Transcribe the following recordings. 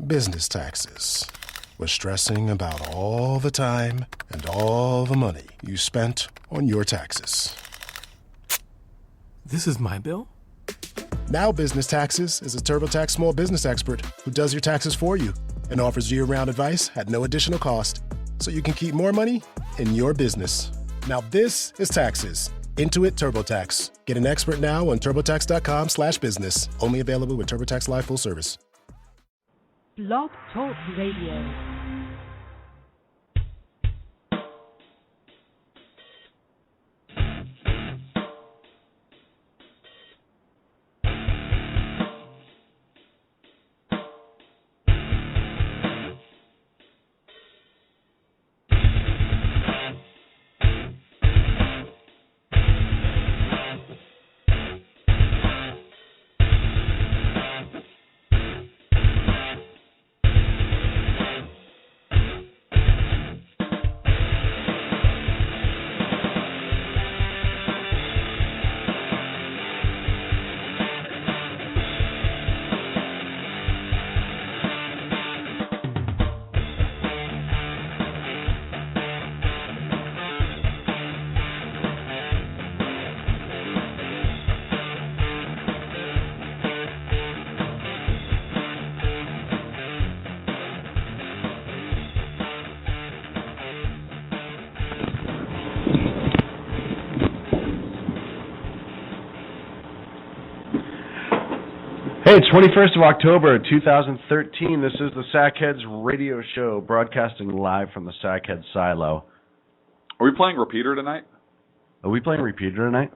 Business taxes. Was stressing about all the time and all the money you spent on your taxes. This is my bill? Now Business Taxes is a TurboTax small business expert who does your taxes for you and offers year-round advice at no additional cost, so you can keep more money in your business. Now this is taxes. Intuit TurboTax. Get an expert now on TurboTax.com/business. Only available with TurboTax Live Full Service. Blog Talk Radio. Hey, it's 21st of October, 2013. This is the Sackheads radio show, broadcasting live from the Sackhead silo. Are we playing Repeater tonight? Are we playing Repeater tonight?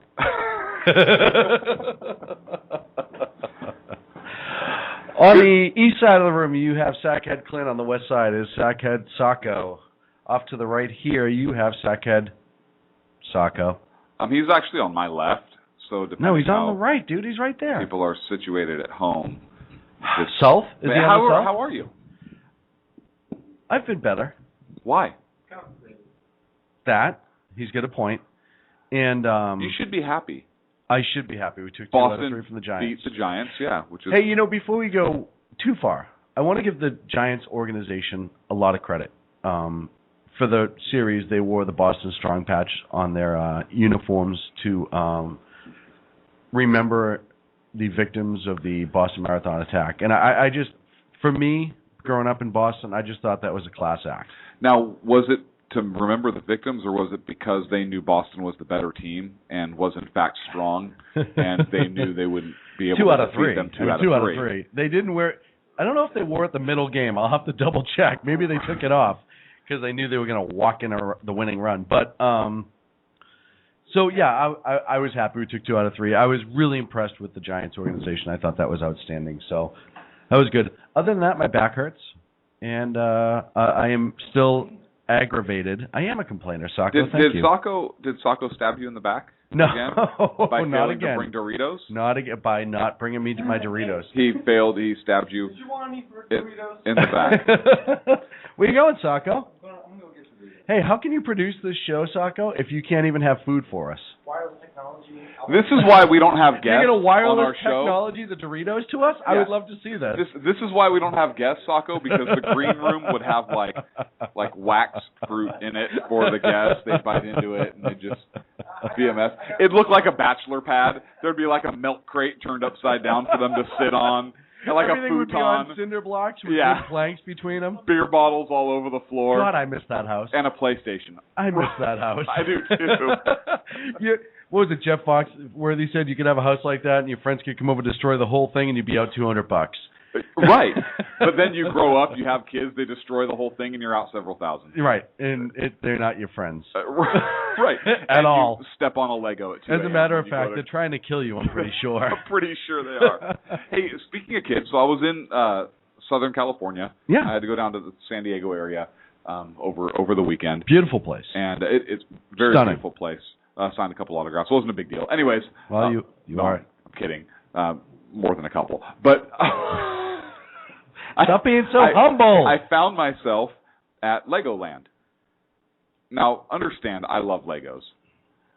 On the east side of the room, you have Sackhead Clint. On the west side is Sackhead Sacco. Off to the right here, you have Sackhead Sacco. He's actually on my left. So no, he's on the right, dude. He's right there. People are situated at home. South? Is he on the south? How are you? I've been better. Why? That. He's got a point. And you should be happy. I should be happy. We took 2 Boston out of 3 from the Giants. Beat the Giants, yeah. Which is... Hey, before we go too far, I want to give the Giants organization a lot of credit. For the series, they wore the Boston Strong patch on their uniforms to remember the victims of the Boston Marathon attack. And I just, for me, growing up in Boston, I just thought that was a class act. Now, was it to remember the victims, or was it because they knew Boston was the better team and was in fact strong, and they knew they wouldn't be able to defeat them? Two out of three. They didn't wear. I don't know if they wore it the middle game. I'll have to double check. Maybe they took it off because they knew they were going to walk in the winning run. But so yeah, I was happy we took 2 out of 3. I was really impressed with the Giants organization. I thought that was outstanding. So that was good. Other than that, my back hurts, and I am still aggravated. I am a complainer, Sacco. Thank you. Did Sacco stab you in the back? No, again? By not failing again. to bring Doritos? Not again. By not bringing me my Doritos. He failed. He stabbed you. Did you want any Doritos? In the back. Where you going, Sacco? I'm gonna go get some Doritos. Hey, how can you produce this show, Sacco, if you can't even have food for us? Wireless technology. This is why we don't have guests You're going to wireless on our show. technology the Doritos to us? I would love to see that. This is why we don't have guests, Sacco, because the green room would have like wax fruit in it for the guests. They'd bite into it and they'd just be a mess. It'd look like a bachelor pad. There'd be like a milk crate turned upside down for them to sit on. Like everything a futon. Would be on cinder blocks with big planks between them. Beer bottles all over the floor. God, I miss that house. And a PlayStation. I miss that house. I do too. What was it, Jeff Fox, where they said you could have a house like that and your friends could come over and destroy the whole thing and you'd be out $200. Right. But then you grow up, you have kids, they destroy the whole thing, and you're out several thousand. Right. And they're not your friends. Right. At and all. You step on a Lego at 2 As a matter of fact, they're trying to kill you, I'm pretty sure. I'm pretty sure they are. Hey, speaking of kids, so I was in Southern California. Yeah. I had to go down to the San Diego area over the weekend. Beautiful place. And it's a very stunning. beautiful place. Signed a couple autographs. It wasn't a big deal. Anyways. Well, you are. I'm kidding. More than a couple. But... Stop being so humble. I found myself at Legoland. Now, understand, I love Legos.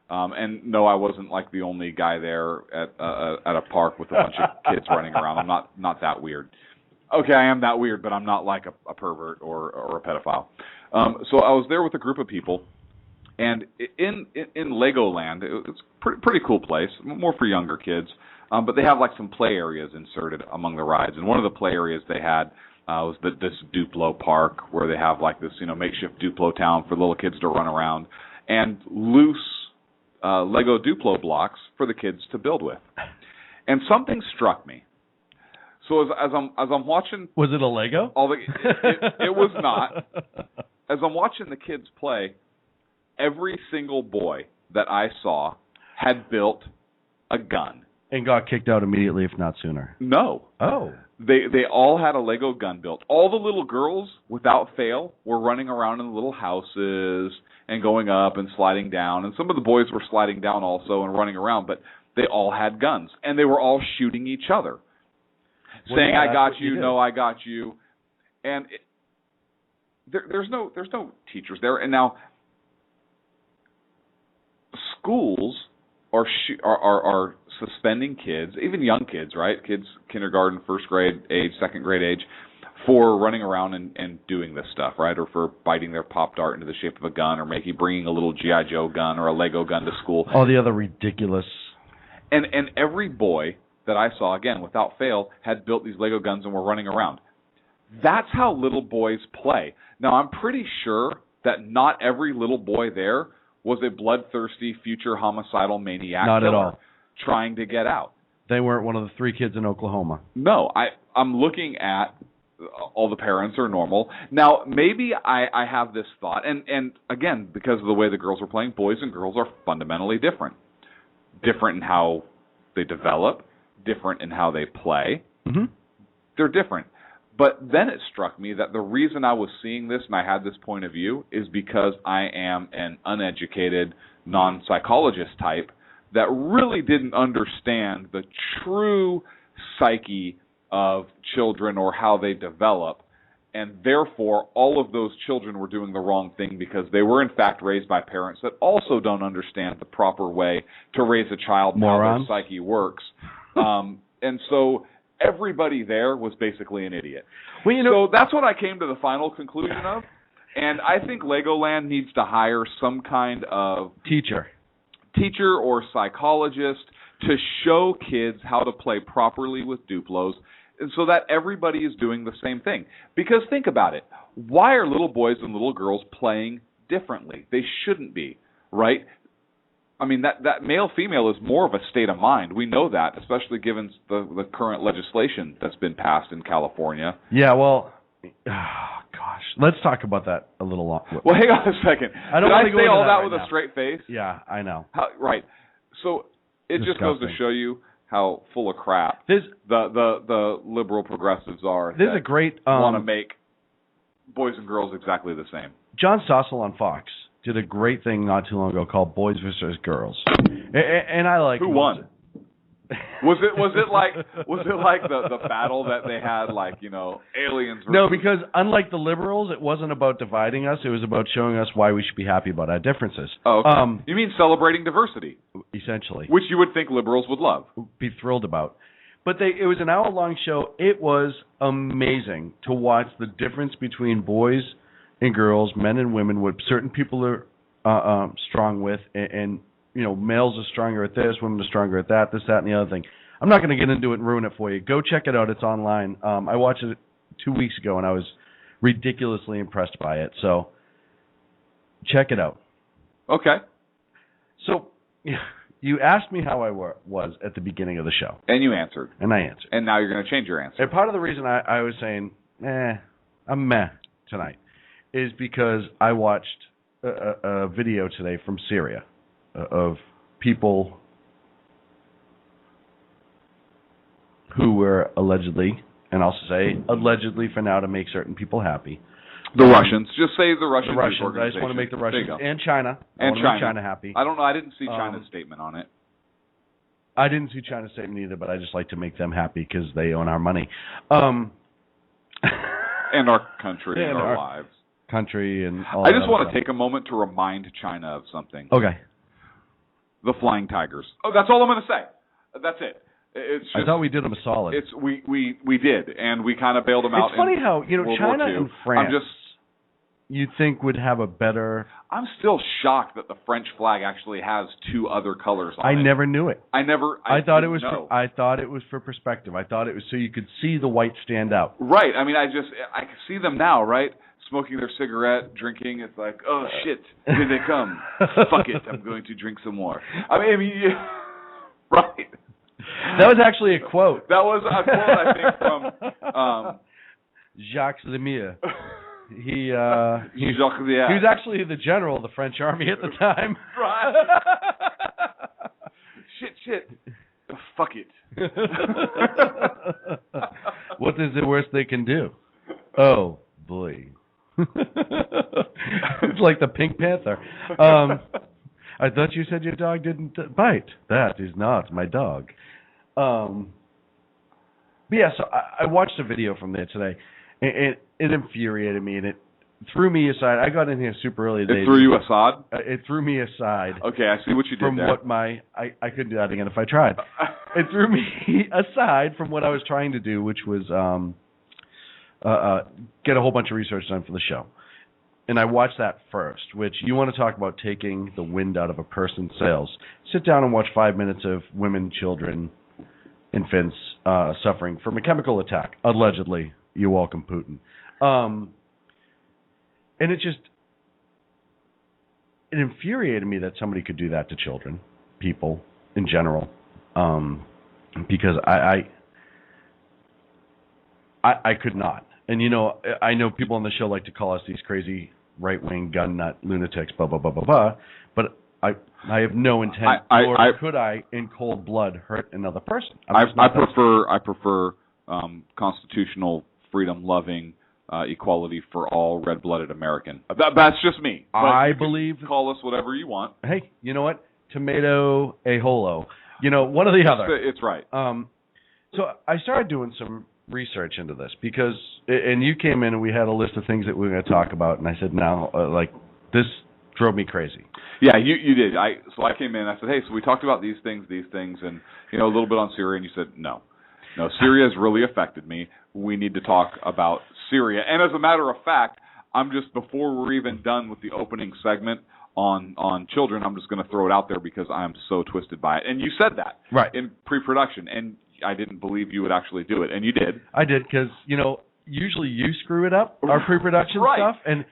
And no, I wasn't like the only guy there at a park with a bunch of kids running around. I'm not that weird. Okay, I am that weird, but I'm not like a pervert or a pedophile. So I was there with a group of people, and in Legoland, it's a pretty cool place, more for younger kids. But they have like some play areas inserted among the rides, and one of the play areas they had was this Duplo Park, where they have like this makeshift Duplo town for little kids to run around, and loose Lego Duplo blocks for the kids to build with. And something struck me. So as I'm watching, was it a Lego? It was not. As I'm watching the kids play, every single boy that I saw had built a gun. And got kicked out immediately, if not sooner. No. Oh. They all had a Lego gun built. All the little girls, without fail, were running around in the little houses and going up and sliding down. And some of the boys were sliding down also and running around, but they all had guns. And they were all shooting each other. Saying, I got you, no, I got you. And there's no teachers there. And now, schools are suspending kids, even young kids, right? Kids, kindergarten, first grade age, second grade age, for running around and doing this stuff, right? Or for biting their Pop Dart into the shape of a gun, or bringing a little G.I. Joe gun or a Lego gun to school. All the other ridiculous. And every boy that I saw, again, without fail, had built these Lego guns and were running around. That's how little boys play. Now, I'm pretty sure that not every little boy there was a bloodthirsty future homicidal maniac not killer at all. Trying to get out. They weren't one of the 3 kids in Oklahoma. No, I'm looking at all the parents are normal. Now, maybe I have this thought, and again, because of the way the girls were playing, boys and girls are fundamentally different. Different in how they develop, different in how they play. Mm-hmm. They're different. But then it struck me that the reason I was seeing this and I had this point of view is because I am an uneducated non-psychologist type that really didn't understand the true psyche of children or how they develop. And therefore, all of those children were doing the wrong thing because they were, in fact, raised by parents that also don't understand the proper way to raise a child and how their psyche works. And so everybody there was basically an idiot. Well, so that's what I came to the final conclusion of. And I think Legoland needs to hire some kind of teacher or psychologist to show kids how to play properly with Duplos, and so that everybody is doing the same thing. Because think about it. Why are little boys and little girls playing differently? They shouldn't be, right? I mean, that male-female is more of a state of mind. We know that, especially given the current legislation that's been passed in California. Yeah, well, gosh. Let's talk about that a little longer. Well, hang on a second. I don't Did I say all that right with now. A straight face? Yeah, I know. Right. So it Disgusting. just goes to show you how full of crap the liberal progressives are. There's a great want to make boys and girls exactly the same. John Stossel on Fox did a great thing not too long ago called Boys vs. Girls, and I like. Who won? Was it like the battle that they had, like, aliens? No, because unlike the liberals, it wasn't about dividing us. It was about showing us why we should be happy about our differences. Oh, okay. You mean celebrating diversity? Essentially, which you would think liberals would love, be thrilled about. But it was an hour-long show. It was amazing to watch the difference between boys and girls, men and women, what certain people are strong with, and males are stronger at this, women are stronger at that, this, that, and the other thing. I'm not going to get into it and ruin it for you. Go check it out. It's online. I watched it 2 weeks ago, and I was ridiculously impressed by it. So check it out. Okay. So you asked me how I was at the beginning of the show. And you answered. And I answered. And now you're going to change your answer. And part of the reason I was saying, I'm meh tonight, is because I watched a video today from Syria of people who were allegedly, and I'll say allegedly for now to make certain people happy. The Russians. Just say the Russians. The Russians. I just want to make the Russians and China. And China happy. I don't know. I didn't see China's statement on it. I didn't see China's statement either, but I just like to make them happy because they own our money. And our country and our lives. Country and all I just want stuff. to take a moment to remind China of something. Okay. The Flying Tigers. Oh, that's all I'm going to say. That's it. It's just, I thought we did them a solid. It's we did, and we kind of bailed them out. It's funny how World China War II. and France. I'm just. You'd think would have a better. I'm still shocked that the French flag actually has two other colors on it. I never knew it. I thought it was. know. I thought it was for perspective. I thought it was so you could see the white stand out. Right. I mean, I can see them now, right? Smoking their cigarette, drinking. It's like, oh shit, here they come. Fuck it, I'm going to drink some more. I mean, right. That was actually a quote. That was a quote, I think, from Jacques Lemire. He was actually the general of the French army at the time. Right. Shit. Fuck it. What is the worst they can do? Oh, boy. It's like the Pink Panther. I thought you said your dog didn't bite. That is not my dog. But yeah, so I watched a video from there today. It infuriated me, and it threw me aside. I got in here super early today. It threw you aside? It threw me aside. Okay, I see what you did from there. What I couldn't do that again if I tried. It threw me aside from what I was trying to do, which was get a whole bunch of research done for the show. And I watched that first, which you want to talk about taking the wind out of a person's sails. Sit down and watch 5 minutes of women, children, infants suffering from a chemical attack, allegedly. You're welcome, Putin. And it infuriated me that somebody could do that to children, people in general, because I could not. And I know people on the show like to call us these crazy right-wing gun nut lunatics, blah blah blah blah blah. But I have no intent, nor could I, in cold blood, hurt another person. I prefer constitutional, freedom-loving, equality for all red-blooded American. That's just me. But I believe. Call us whatever you want. Hey, you know what? Tomato a holo. One or the other. It's right. So I started doing some research into this because, and you came in and we had a list of things that we were going to talk about, and I said, no, this drove me crazy. Yeah, you did. So I came in and I said, hey, so we talked about these things, and a little bit on Syria, and you said, no, Syria has really affected me. We need to talk about Syria. And as a matter of fact, before we're even done with the opening segment on children, I'm just going to throw it out there because I'm so twisted by it. And you said that right in pre-production, and I didn't believe you would actually do it, and you did. I did because, usually you screw it up, our pre-production right. stuff, and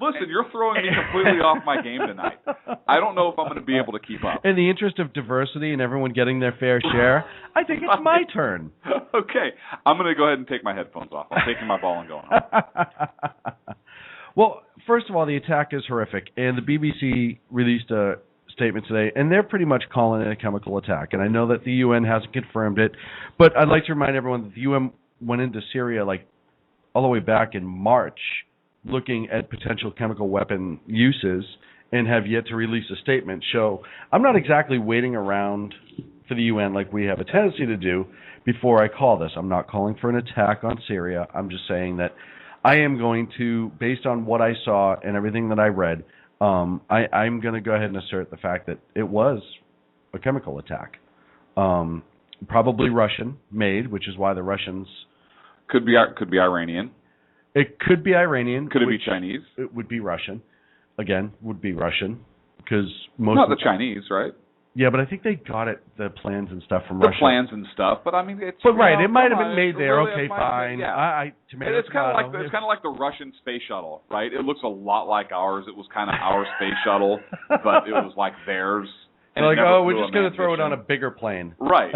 listen, you're throwing me completely off my game tonight. I don't know if I'm going to be able to keep up. In the interest of diversity and everyone getting their fair share, I think it's my turn. Okay. I'm going to go ahead and take my headphones off. I'm taking my ball and going home. Well, first of all, the attack is horrific, and the BBC released a statement today, and they're pretty much calling it a chemical attack. And I know that the UN hasn't confirmed it, but I'd like to remind everyone that the UN went into Syria all the way back in March, looking at potential chemical weapon uses, and have yet to release a statement. So I'm not exactly waiting around for the UN like we have a tendency to do before I call this. I'm not calling for an attack on Syria. I'm just saying that I am going to, based on what I saw and everything that I read, I'm going to go ahead and assert the fact that it was a chemical attack. Probably Russian-made, which is why the Russians... Could be Iranian. It could be Iranian. Could it be Chinese? It would be Russian. Again, would be Russian, because most not the Chinese, right? Yeah, but I think they got the plans and stuff from the Russia. The plans and stuff, but I mean, it's. But right, it might have been made there. Really, okay, fine. Yeah. It's kind of like the Russian space shuttle, right? It looks a lot like ours. It was kind of our space shuttle, but it was like theirs. And we're just going to throw it on a bigger plane. Right.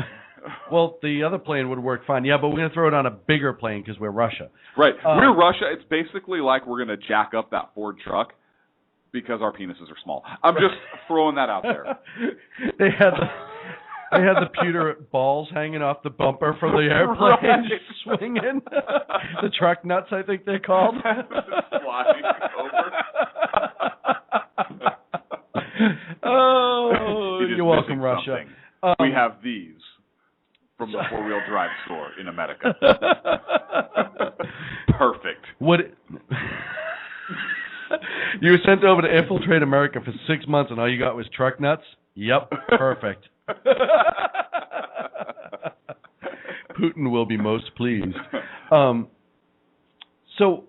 Well, the other plane would work fine. Yeah, but we're going to throw it on a bigger plane because we're Russia. Right. We're Russia. It's basically like we're going to jack up that Ford truck because our penises are small. I'm just throwing that out there. They had the pewter balls hanging off the bumper from the airplane, swinging. The truck nuts, I think they're called. Flying over. Oh, you're welcome, Russia. We have these from the 4-wheel drive store in America. Perfect. You were sent over to infiltrate America for 6 months, and all you got was truck nuts? Yep, perfect. Putin will be most pleased. So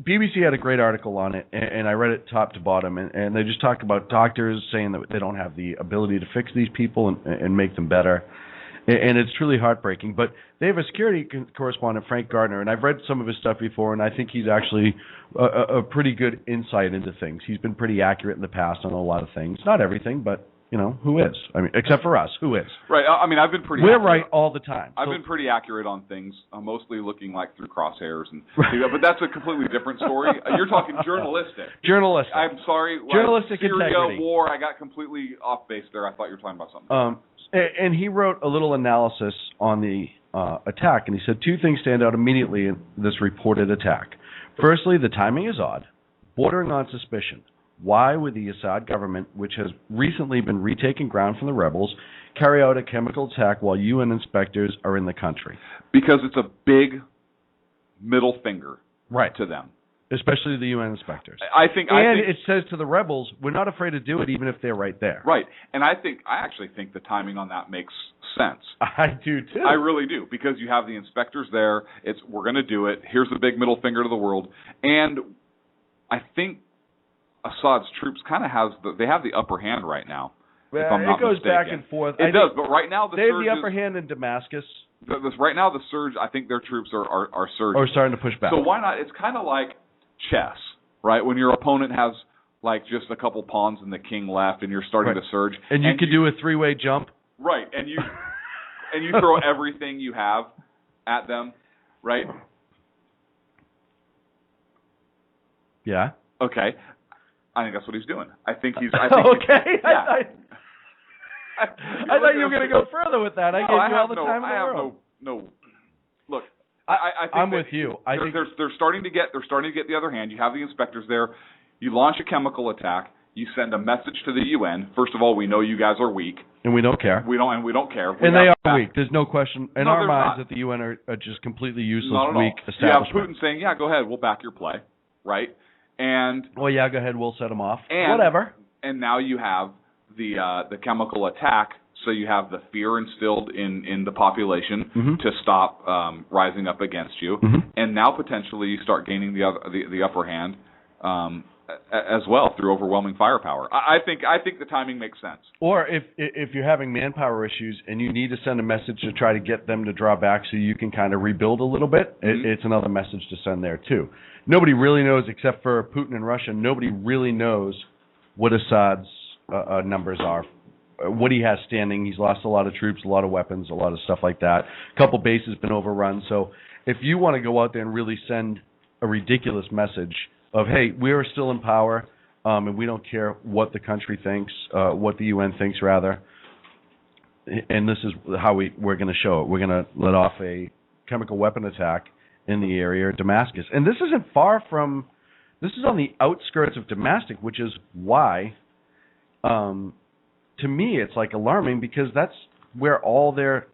BBC had a great article on it, and I read it top to bottom, and they just talked about doctors saying that they don't have the ability to fix these people and make them better. And it's truly heartbreaking. But they have a security correspondent, Frank Gardner, and I've read some of his stuff before, and I think he's actually a pretty good insight into things. He's been pretty accurate in the past on a lot of things. Not everything, but, you know, who is? I mean, except for us, who is? Right. I mean, I've been pretty We're accurate. right all the time. I've been pretty accurate on things, mostly looking like through crosshairs. But that's a completely different story. You're talking journalistic. Journalistic. I'm sorry. Journalistic Syria integrity. war, I got completely off base there. I thought you were talking about something. And he wrote a little analysis on the attack, and he said two things stand out immediately in this reported attack. Firstly, the timing is odd, bordering on suspicion. Why would the Assad government, which has recently been retaking ground from the rebels, carry out a chemical attack while UN inspectors are in the country? Because it's a big middle finger to them. Especially the UN inspectors. I think it says to the rebels, we're not afraid to do it even if they're right there. Right. And I actually think the timing on that makes sense. I do too. I really do, because you have the inspectors there. We're going to do it. Here's the big middle finger to the world. And I think Assad's troops kind of have the upper hand right now. Well, if I'm not it goes mistaken. back and forth. It does, but right now they have the upper hand in Damascus. Right now the surge, I think their troops are surging. Or starting to push back. So why not? It's kind of like chess, right? When your opponent has like just a couple pawns and the king left, and you're starting to surge, and you could do a three-way jump, right? And you throw everything you have at them, right? Yeah. Okay. I think that's what he's doing. I think okay. I thought you were going to go further with that. I gave you all the time in the world. No. Look, I think I'm with you. They're starting to get the other hand. You have the inspectors there. You launch a chemical attack. You send a message to the UN. First of all, we know you guys are weak, and we don't care. We don't care. And they are weak. There's no question in our minds that the UN are just completely useless, weak establishment. You have Putin saying, "Yeah, go ahead. We'll back your play," right? And well, yeah, go ahead. We'll set them off. And, whatever. And now you have the chemical attack. So you have the fear instilled in the population to stop rising up against you, and now potentially you start gaining the upper hand as well through overwhelming firepower. I think the timing makes sense. Or if you're having manpower issues and you need to send a message to try to get them to draw back so you can kind of rebuild a little bit, it's another message to send there too. Nobody really knows, except for Putin and Russia. Nobody really knows what Assad's numbers are. What he has standing. He's lost a lot of troops, a lot of weapons, a lot of stuff like that. A couple bases been overrun. So if you want to go out there and really send a ridiculous message of, hey, we are still in power, and we don't care what the country thinks, what the UN thinks rather, and this is how we're going to show it. We're going to let off a chemical weapon attack in the area of Damascus. And this isn't far from, this is on the outskirts of Damascus, which is why, to me, it's like alarming, because that's where all their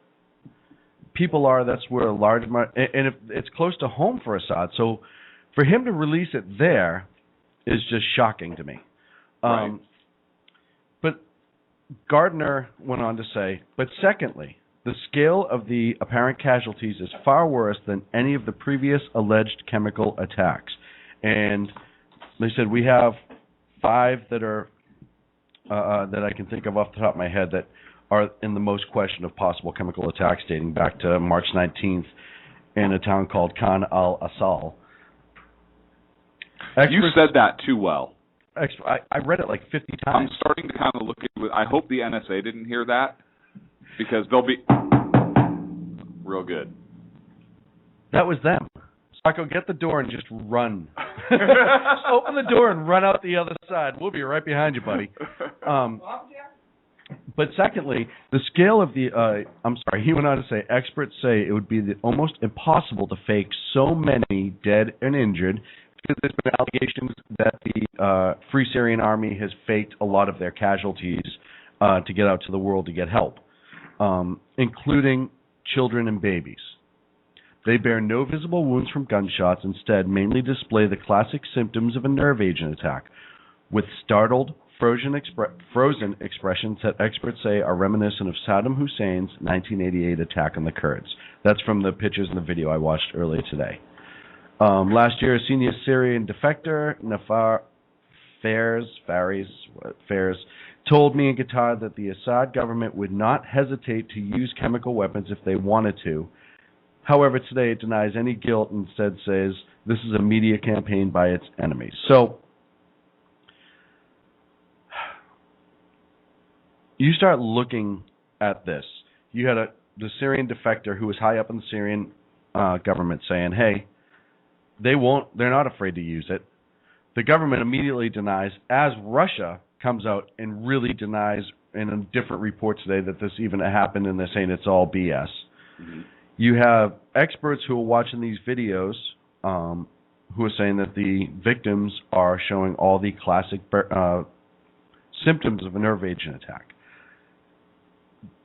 people are. That's where a large amount, and it's close to home for Assad. So for him to release it there is just shocking to me. Right. But Gardner went on to say, but secondly, the scale of the apparent casualties is far worse than any of the previous alleged chemical attacks. And they said we have 5 that are that I can think of off the top of my head that are in the most question of possible chemical attacks dating back to March 19th in a town called Khan al-Assal. You said that too well. I read it like 50 times. I'm starting to kind of look at it. I hope the NSA didn't hear that, because they'll be real good. That was them. Sacco, get the door and just run. Just open the door and run out the other side. We'll be right behind you, buddy. But secondly, the scale of the, he went on to say, experts say it would be almost impossible to fake so many dead and injured, because there's been allegations that the Free Syrian Army has faked a lot of their casualties to get out to the world to get help, including children and babies. They bear no visible wounds from gunshots, instead mainly display the classic symptoms of a nerve agent attack, with startled, frozen expressions that experts say are reminiscent of Saddam Hussein's 1988 attack on the Kurds. That's from the pictures in the video I watched earlier today. Last year, a senior Syrian defector, Nafar Fares, told me in Qatar that the Assad government would not hesitate to use chemical weapons if they wanted to. However, today it denies any guilt and instead says this is a media campaign by its enemies. So, you start looking at this. You had the Syrian defector who was high up in the Syrian government saying, hey, they're not afraid to use it. The government immediately denies, as Russia comes out and really denies in a different report today that this even happened, and they're saying it's all BS. Mm-hmm. You have experts who are watching these videos who are saying that the victims are showing all the classic symptoms of a nerve agent attack.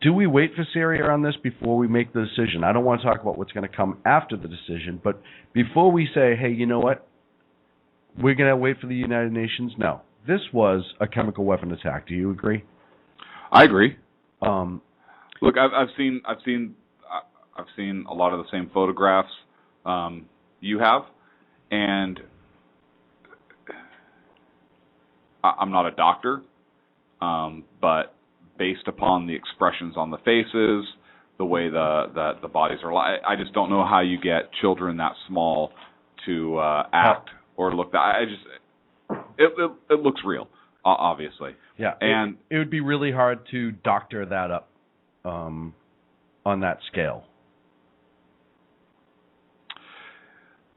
Do we wait for Syria on this before we make the decision? I don't want to talk about what's going to come after the decision, but before we say, hey, you know what, we're going to wait for the United Nations? No. This was a chemical weapon attack. Do you agree? I agree. Look, I've seen a lot of the same photographs you have, and I'm not a doctor, but based upon the expressions on the faces, the way the bodies are, I just don't know how you get children that small to act or look that. It looks real, obviously. Yeah, and it would be really hard to doctor that up on that scale.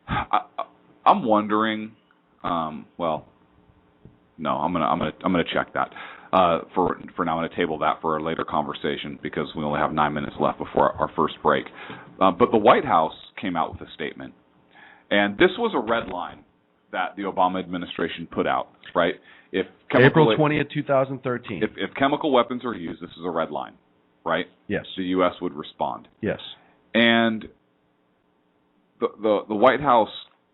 I'm wondering. Well, no, I'm gonna check that. For now, I'm gonna table that for a later conversation because we only have 9 minutes left before our first break. But the White House came out with a statement, and this was a red line that the Obama administration put out. Right? April 20th, 2013. If chemical weapons are used, this is a red line. Right? Yes. The U.S. would respond. Yes. And the White House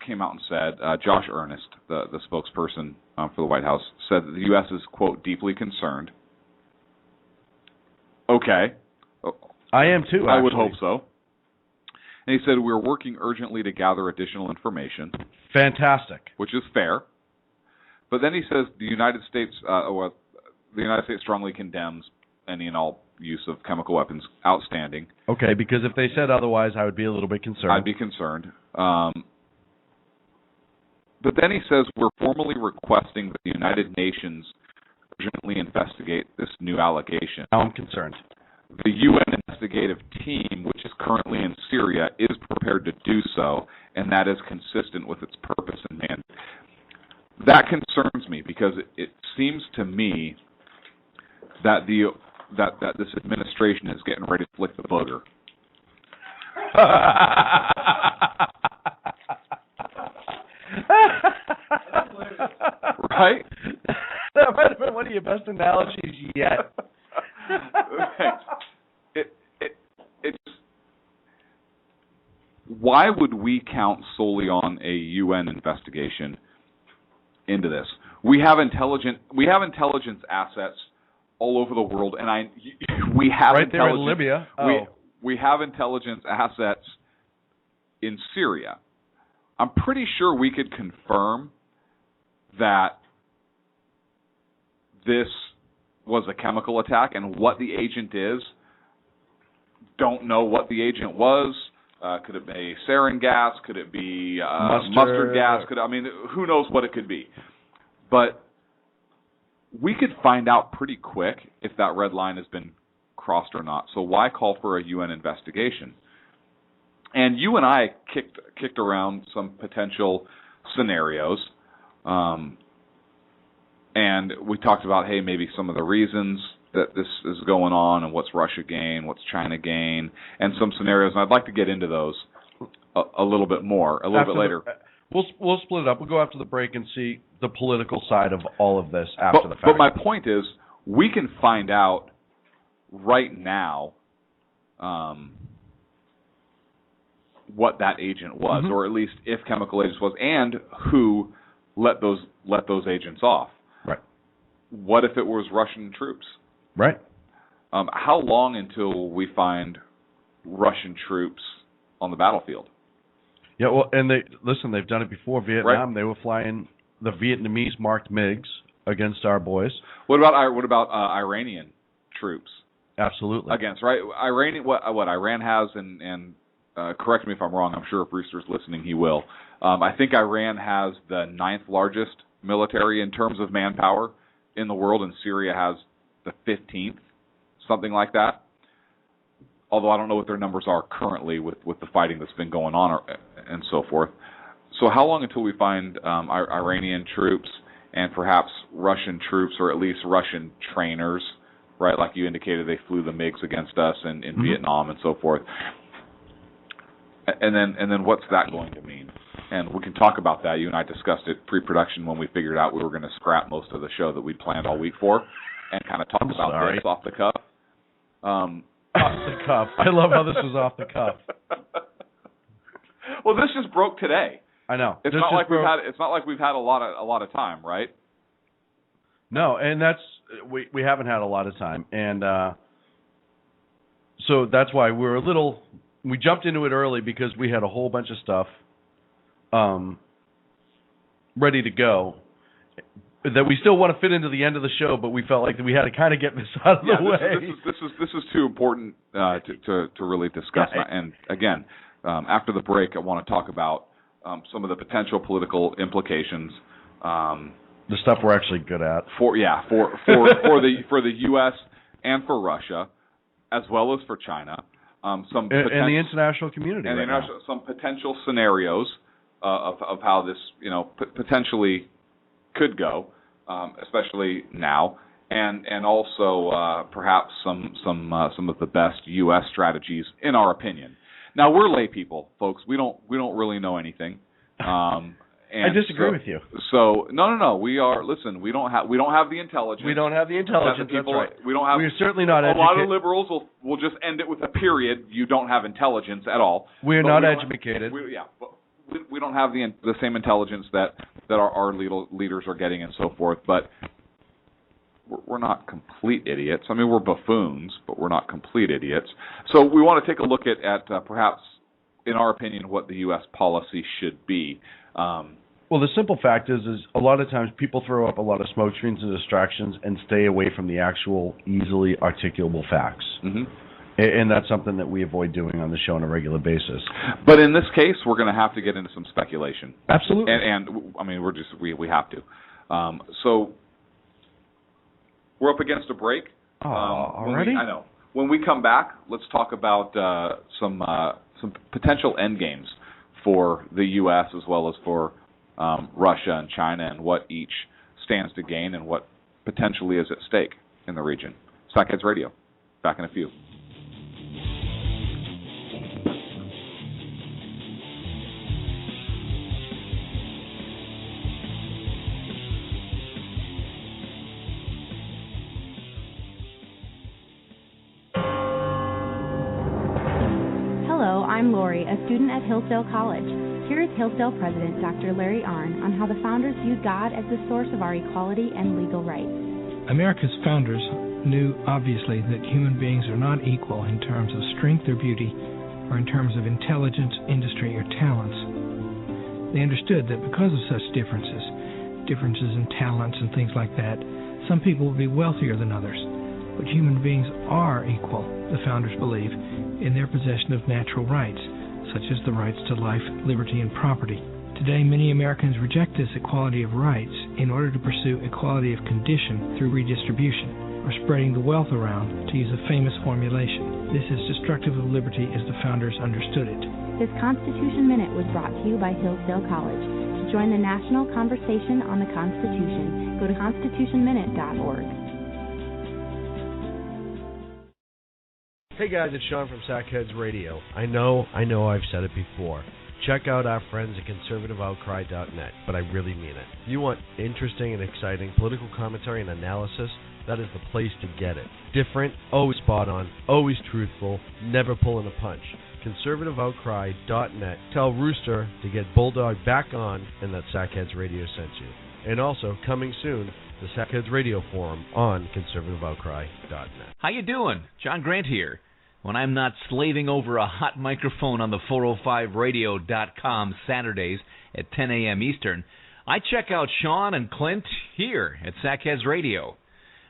came out and said, Josh Earnest, the spokesperson for the White House, said that the U.S. is, quote, deeply concerned. Okay. I am too, I would hope so. And he said, we're working urgently to gather additional information. Fantastic. Which is fair. But then he says the United States strongly condemns any and all use of chemical weapons. Outstanding. Okay, because if they said otherwise, I would be a little bit concerned. I'd be concerned. But then he says we're formally requesting that the United Nations urgently investigate this new allegation. Now I'm concerned. The UN investigative team, which is currently in Syria, is prepared to do so, and that is consistent with its purpose and mandate. That concerns me because it seems to me that that this administration is getting ready to flick the booger. Right? That might have been one of your best analogies yet. It's why would we count solely on a UN investigation into this? We have intelligence assets all over the world, and we have right there in Libya. We have intelligence assets in Syria. I'm pretty sure we could confirm that this was a chemical attack, and what the agent is. Don't know what the agent was. Could it be sarin gas? Could it be mustard gas? Who knows what it could be? But we could find out pretty quick if that red line has been crossed or not. So why call for a UN investigation? And you and I kicked around some potential scenarios, and we talked about, hey, maybe some of the reasons that this is going on and what's Russia gain, what's China gain, and some scenarios. And I'd like to get into those a little bit more, a little bit later. We'll split it up. We'll go after the break and see the political side of all of this after the fact. But my point is, we can find out right now what that agent was, or at least if chemical agents was, and who let those agents off. Right. what if it was Russian troops? Right. How long until we find Russian troops on the battlefield? Yeah, well, and they've done it before. Vietnam, Right. They were flying the Vietnamese marked MiGs against our boys. What about Iranian troops? Absolutely. Against, right? What Iran has, and correct me if I'm wrong, I'm sure if Rooster's listening he will. I think Iran has the 9th largest military in terms of manpower in the world, and Syria has the 15th, something like that. Although I don't know what their numbers are currently with the fighting that's been going on and so forth. So how long until we find Iranian troops and perhaps Russian troops, or at least Russian trainers, right? Like you indicated, they flew the MiGs against us in Vietnam and so forth. And then what's that going to mean? And we can talk about that. You and I discussed it pre-production when we figured out we were going to scrap most of the show that we'd planned all week for and kind of talk about this off the cuff. Off the cuff. I love how this was off the cuff. Well, this just broke today. I know. It's not like we've had a lot of time, right? No, and that's we haven't had a lot of time, and so that's why we jumped into it early because we had a whole bunch of stuff ready to go that we still want to fit into the end of the show, but we felt like that we had to kind of get this out of the way. This is too important to really discuss. Yeah. And again, after the break, I want to talk about some of the potential political implications. The stuff we're actually good at. For the U.S. and for Russia, as well as for China. And the international community. And some potential scenarios of how this potentially could go, especially now, and also perhaps some of the best U.S. strategies in our opinion. Now we're lay people, folks. We don't really know anything. I disagree with you. So no. We are. Listen, we don't have the intelligence. We don't have the intelligence. That's right. We don't have. We're certainly not educated. A lot of liberals will just end it with a period. You don't have intelligence at all. We're not educated. But we don't have the same intelligence that our leaders are getting and so forth. But we're not complete idiots. I mean, we're buffoons, but we're not complete idiots. So we want to take a look at perhaps, in our opinion, what the U.S. policy should be. Well, the simple fact is a lot of times people throw up a lot of smoke screens and distractions and stay away from the actual easily articulable facts. Mm-hmm. And that's something that we avoid doing on the show on a regular basis. But in this case, we're going to have to get into some speculation. Absolutely. And I mean, we have to. So we're up against a break. Already? I know. When we come back, let's talk about some potential end games for the U.S. as well as for Russia and China, and what each stands to gain and what potentially is at stake in the region. Stockheads Radio, back in a few. Hello, I'm Lori, a student at Hillsdale College. Here is Hillsdale President Dr. Larry Arnn on how the founders viewed God as the source of our equality and legal rights. America's founders knew, obviously, that human beings are not equal in terms of strength or beauty, or in terms of intelligence, industry, or talents. They understood that because of such differences in talents and things like that, some people will be wealthier than others. But human beings are equal, the founders believe, in their possession of natural rights, such as the rights to life, liberty, and property. Today, many Americans reject this equality of rights in order to pursue equality of condition through redistribution, or spreading the wealth around, to use a famous formulation. This is destructive of liberty as the founders understood it. This Constitution Minute was brought to you by Hillsdale College. To join the national conversation on the Constitution, go to constitutionminute.org. Hey guys, it's Sean from Sackheads Radio. I know I've said it before. Check out our friends at conservativeoutcry.net, but I really mean it. If you want interesting and exciting political commentary and analysis, that is the place to get it. Different, always spot on, always truthful, never pulling a punch. conservativeoutcry.net. Tell Rooster to get Bulldog back on and that Sackheads Radio sent you. And also, coming soon, the Sackheads Radio Forum on conservativeoutcry.net. How you doing? John Grant here. When I'm not slaving over a hot microphone on the 405radio.com Saturdays at 10 a.m. Eastern, I check out Sean and Clint here at Sackheads Radio.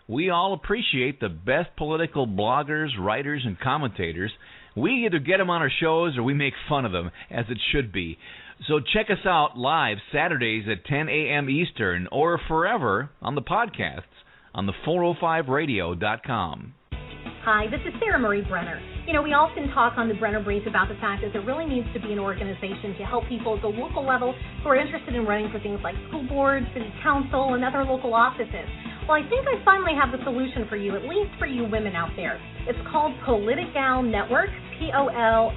We all appreciate the best political bloggers, writers, and commentators. We either get them on our shows or we make fun of them, as it should be. So check us out live Saturdays at 10 a.m. Eastern or forever on the podcasts on the 405radio.com. Hi, this is Sarah Marie Brenner. You know, we often talk on the Brenner Brief about the fact that there really needs to be an organization to help people at the local level who are interested in running for things like school boards, city council, and other local offices. Well, I think I finally have the solution for you, at least for you women out there. It's called Politigal Network, Politigal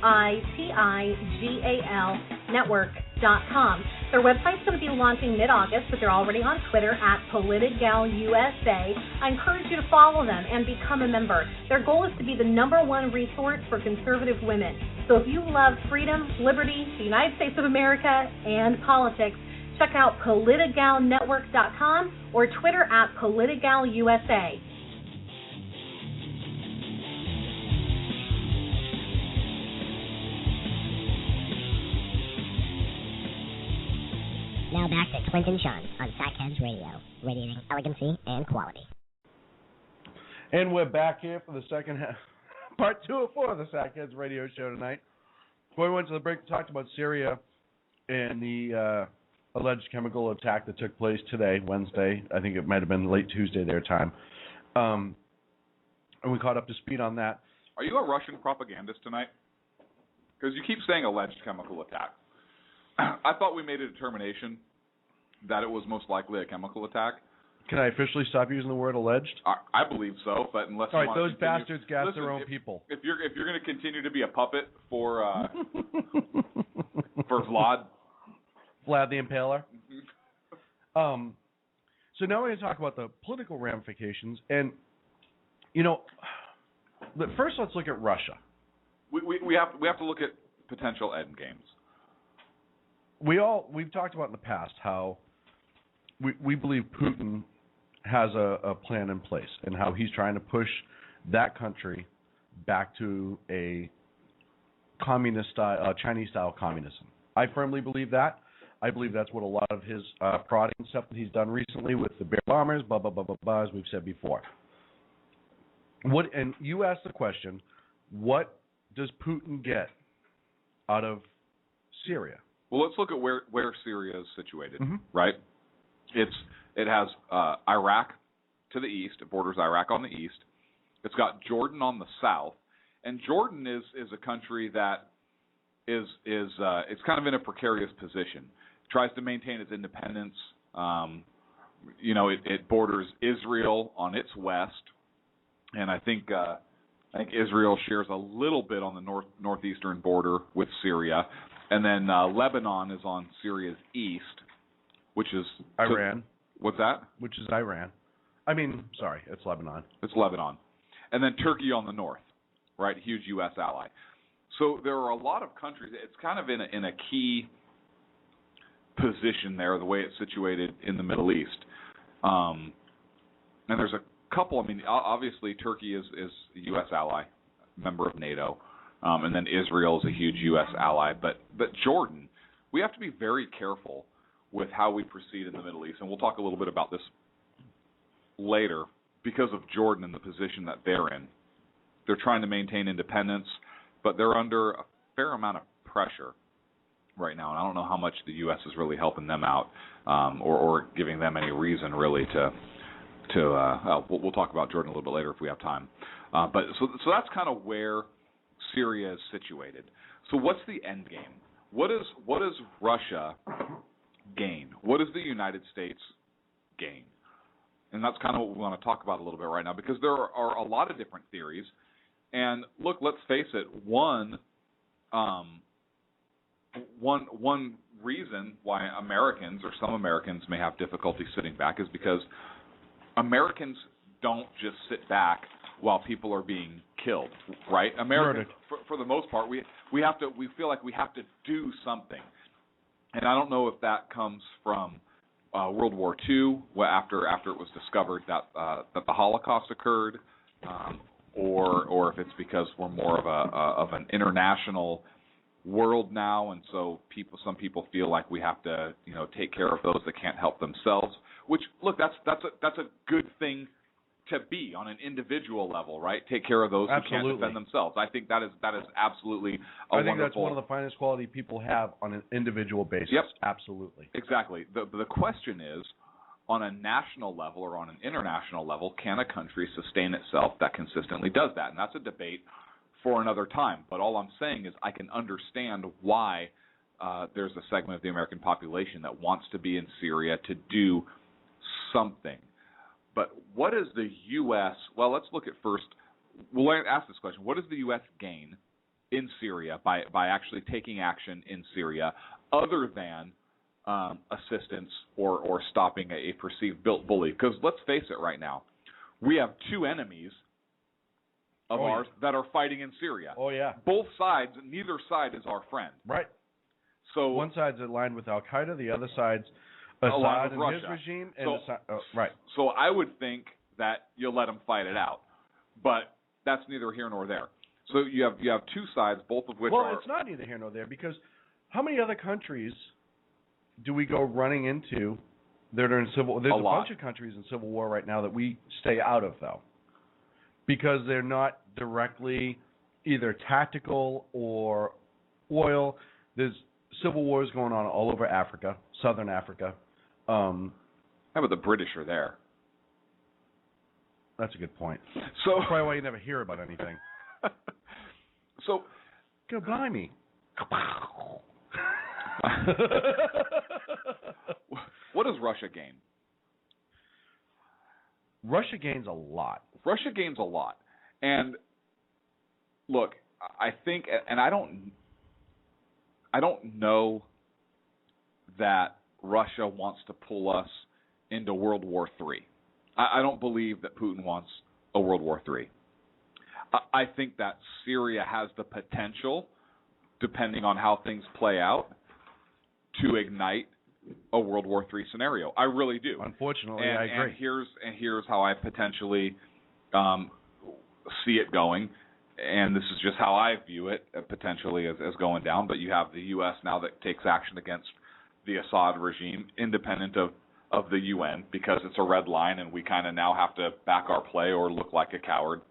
Network.com. Their website's going to be launching mid-August, but they're already on Twitter at PolitigalUSA. I encourage you to follow them and become a member. Their goal is to be the #1 resource for conservative women. So if you love freedom, liberty, the United States of America, and politics, check out PolitigalNetwork.com or Twitter at PolitigalUSA. Now back to Clint and Sean on Sackheads Radio, radiating elegancy and quality. And we're back here for the second half, part 2 of 4 of the Sackheads Radio Show tonight. Before we went to the break, we talked about Syria and the alleged chemical attack that took place today, Wednesday. I think it might have been late Tuesday their time. And we caught up to speed on that. Are you a Russian propagandist tonight? Because you keep saying alleged chemical attack. I thought we made a determination that it was most likely a chemical attack. Can I officially stop using the word alleged? I believe so, but unless all you right, want those to continue, bastards gas their own people. If you're going to continue to be a puppet for for Vlad the Impaler. So now we're going to talk about the political ramifications, and first let's look at Russia. We have to look at potential end games. We've talked about in the past how we believe Putin has a plan in place and how he's trying to push that country back to a communist style, Chinese style communism. I firmly believe that. I believe that's what a lot of his prodding stuff that he's done recently with the bear bombers, blah blah blah blah blah, as we've said before. And you asked the question, what does Putin get out of Syria? Well, let's look at where Syria is situated, mm-hmm. right? It has Iraq to the east. It borders Iraq on the east. It's got Jordan on the south, and Jordan is a country that is it's kind of in a precarious position. It tries to maintain its independence. It borders Israel on its west, and I think Israel shares a little bit on the northeastern border with Syria. And then Lebanon is on Syria's east, which is Iran. What's that? Which is Iran. It's Lebanon. It's Lebanon. And then Turkey on the north, right? Huge U.S. ally. So there are a lot of countries. It's kind of in a key position there, the way it's situated in the Middle East. And there's a couple. I mean, obviously Turkey is a U.S. ally, member of NATO. And then Israel is a huge U.S. ally. But Jordan, we have to be very careful with how we proceed in the Middle East. And we'll talk a little bit about this later because of Jordan and the position that they're in. They're trying to maintain independence, but they're under a fair amount of pressure right now. And I don't know how much the U.S. is really helping them out or giving them any reason really we'll talk about Jordan a little bit later if we have time. But so that's kind of where Syria is situated. So what's the end game? What does Russia gain? What does the United States gain? And that's kind of what we want to talk about a little bit right now, because there are a lot of different theories. And look, let's face it, one reason why Americans or some Americans may have difficulty sitting back is because Americans don't just sit back while people are being killed, right? Americans, for the most part, we feel like we have to do something. And I don't know if that comes from World War II, after it was discovered that the Holocaust occurred, or if it's because we're more of an international world now, and so some people feel like we have to take care of those that can't help themselves. Which, look, that's a good thing to be on an individual level, right? Take care of those who can't defend themselves. I think that is absolutely a wonderful. I think that's one of the finest quality people have on an individual basis. Yep, absolutely. Exactly. The question is, on a national level or on an international level, can a country sustain itself that consistently does that? And that's a debate for another time. But all I'm saying is I can understand why there's a segment of the American population that wants to be in Syria to do something. But what does the U.S. – well, let's look at first – we'll ask this question. What does the U.S. gain in Syria by actually taking action in Syria other than assistance or stopping a perceived bully? Because let's face it right now. We have two enemies of ours that are fighting in Syria. Oh, yeah. Both sides – neither side is our friend. Right. So one side's aligned with Al-Qaeda. The other side's Assad and Russia. His regime, and right. So I would think that you'll let them fight it out, but that's neither here nor there. So you have two sides, both of which are. Well, it's not neither here nor there because how many other countries do we go running into that are in civil? There's a bunch of countries in civil war right now that we stay out of though, because they're not directly either tactical or oil. There's civil wars going on all over Africa, southern Africa. How about the British are there? That's a good point. So that's probably why you never hear about anything. So, go blimey. What does Russia gain? Russia gains a lot. Russia gains a lot. And look, I think, and I don't know that Russia wants to pull us into World War III. I don't believe that Putin wants a World War III. I think that Syria has the potential, depending on how things play out, to ignite a World War III scenario. I really do. Unfortunately, I agree. And here's how I potentially see it going. And this is just how I view it, potentially as going down. But you have the U.S. now that takes action against the Assad regime, independent of the UN, because it's a red line, and we kind of now have to back our play or look like a coward.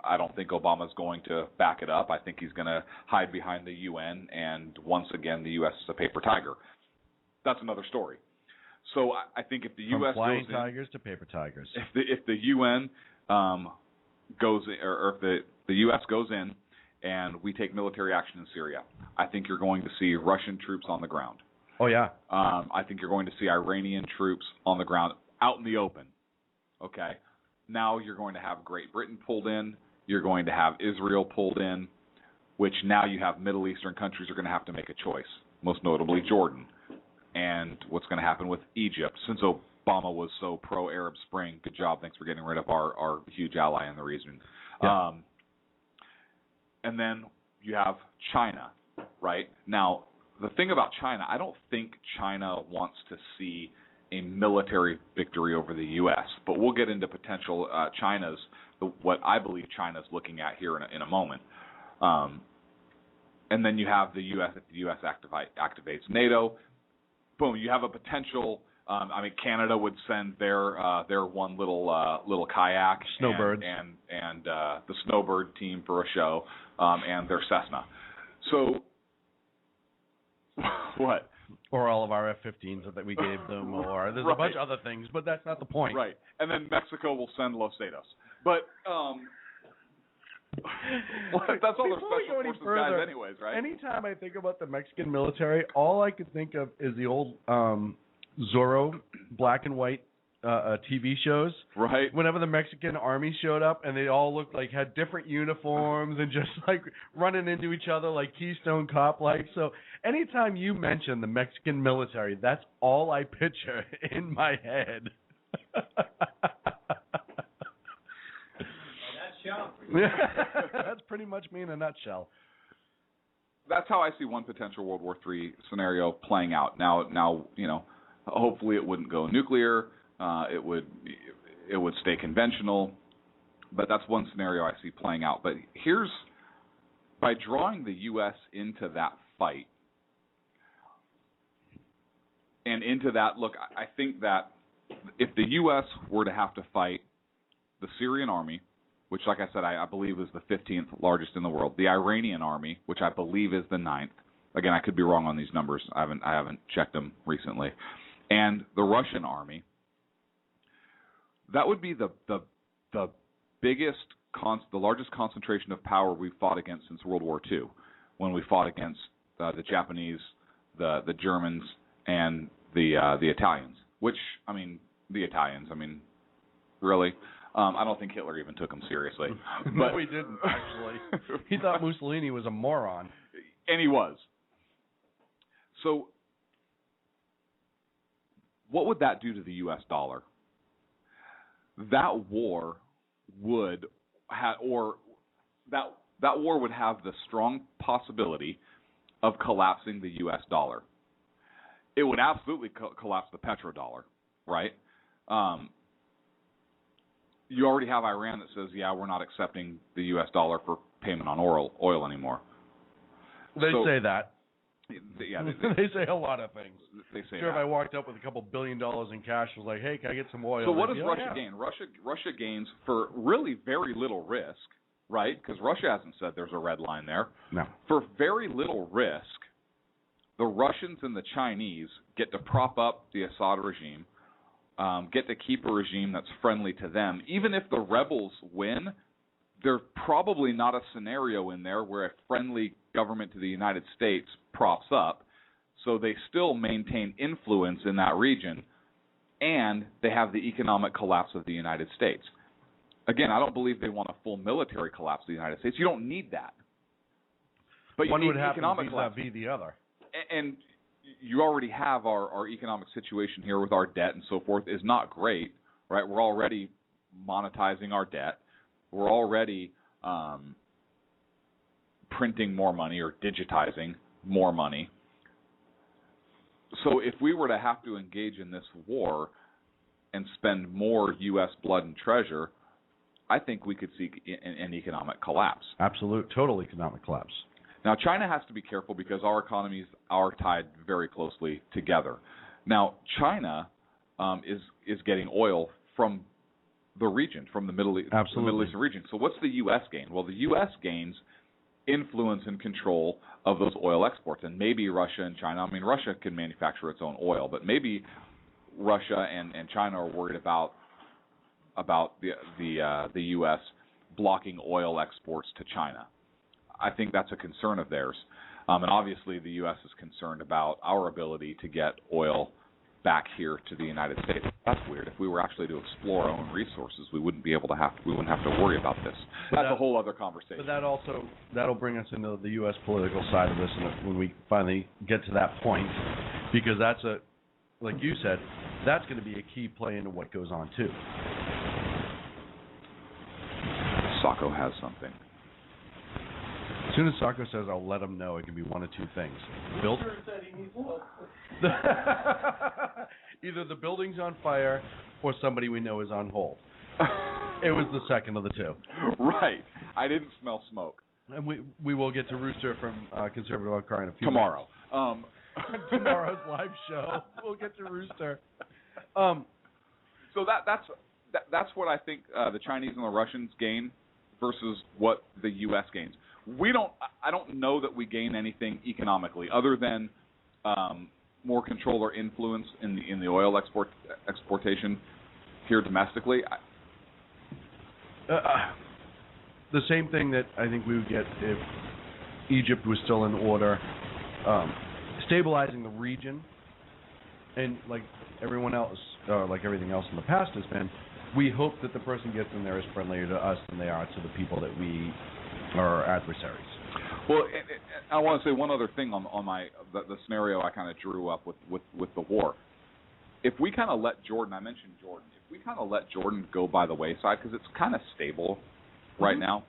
I don't think Obama's going to back it up. I think he's going to hide behind the UN, and once again, the U.S. is a paper tiger. That's another story. So I think if the From U.S. flying goes tigers to paper tigers, if the UN goes in, or if the U.S. goes in and we take military action in Syria, I think you're going to see Russian troops on the ground. Oh, yeah. I think you're going to see Iranian troops on the ground out in the open. Okay. Now you're going to have Great Britain pulled in. You're going to have Israel pulled in, which now you have Middle Eastern countries are going to have to make a choice, most notably Jordan. And what's going to happen with Egypt. Since Obama was so pro-Arab Spring, good job. Thanks for getting rid of our huge ally in the region. Yeah. And then you have China, right? Now, the thing about China, I don't think China wants to see a military victory over the U.S., but we'll get into potential what I believe China's looking at here in a moment. And then you have the U.S. If the U.S. activates NATO, boom, you have a potential. Canada would send their one little kayak, Snowbirds, and the Snowbird team for a show, and their Cessna. So what? Or all of our F-15s that we gave them, or there's a bunch of other things, but that's not the point. Right. And then Mexico will send Los Cetos. But that's all their special forces guys anyways, right? Anytime I think about the Mexican military, all I could think of is the old Zorro black and white TV shows. Right. Whenever the Mexican army showed up and they all looked like had different uniforms and just like running into each other like Keystone Cop like. So anytime you mention the Mexican military, that's all I picture in my head. That's pretty much me in a nutshell. That's how I see one potential World War III scenario playing out. Now Hopefully, it wouldn't go nuclear. It would stay conventional. But that's one scenario I see playing out. But by drawing the U.S. into that fight and into that, look, I think that if the U.S. were to have to fight the Syrian army, which, like I said, I believe is the 15th largest in the world, the Iranian army, which I believe is the 9th. Again, I could be wrong on these numbers. I haven't checked them recently. And the Russian army, that would be the biggest, the largest concentration of power we've fought against since World War II, when we fought against the Japanese, the Germans, and the Italians. Which, the Italians, really? I don't think Hitler even took them seriously. No, he didn't, actually. He thought Mussolini was a moron. And he was. So, what would that do to the U.S. dollar? That war would have the strong possibility of collapsing the U.S. dollar. It would absolutely collapse the petrodollar, right? You already have Iran that says, yeah, we're not accepting the U.S. dollar for payment on oil anymore. They say that. Yeah, they say a lot of things. They say sure, that. if I walked up with $2 billion in cash, was like, hey, can I get some oil? So what does like, Russia gain? Russia gains for really very little risk, right? Because Russia hasn't said there's a red line there. No. For very little risk, the Russians and the Chinese get to prop up the Assad regime, get to keep a regime that's friendly to them. Even if the rebels win, there's probably not a scenario in there where a friendly government to the United States props up, so they still maintain influence in that region, and they have the economic collapse of the United States. Again, I don't believe they want a full military collapse of the United States. You don't need that. But one you would need happen economic collapse. vis-a-vis the other. And you already have our economic situation here with our debt and so forth is not great, right? We're already monetizing our debt. We're already printing more money or digitizing more money. So if we were to have to engage in this war and spend more U.S. blood and treasure, I think we could see an economic collapse. Absolute, total economic collapse. Now, China has to be careful because our economies are tied very closely together. Now, China is getting oil from the region, from the Middle Eastern region. So what's the U.S. gain? Well, the U.S. gains influence and control of those oil exports, and maybe Russia and China. Russia can manufacture its own oil, but maybe Russia and China are worried about the U.S. blocking oil exports to China. I think that's a concern of theirs, and obviously the U.S. is concerned about our ability to get oil back here to the United States. That's weird. If we were actually to explore our own resources, we wouldn't have to worry about this. That's a whole other conversation. But that'll bring us into the U.S. political side of this when we finally get to that point, because that's like you said, that's going to be a key play into what goes on too. Sacco has something. As soon as Sacco says, I'll let him know, it can be one of two things. Rooster said he needs help. Either the building's on fire or somebody we know is on hold. It was the second of the two. Right. I didn't smell smoke. And we will get to Rooster from Conservative Outcry in a few tomorrow. Tomorrow's live show. We'll get to Rooster. So that's what I think the Chinese and the Russians gain versus what the U.S. gains. I don't know that we gain anything economically other than more control or influence in the oil exportation here domestically. The same thing that I think we would get if Egypt was still in order, stabilizing the region, and like everyone else, like everything else in the past has been, we hope that the person gets in there is friendlier to us than they are to the people that we are adversaries. Well, I want to say one other thing on the scenario I kind of drew up with the war. If we kind of let Jordan, I mentioned Jordan, if we kind of let Jordan go by the wayside, because it's kind of stable right now,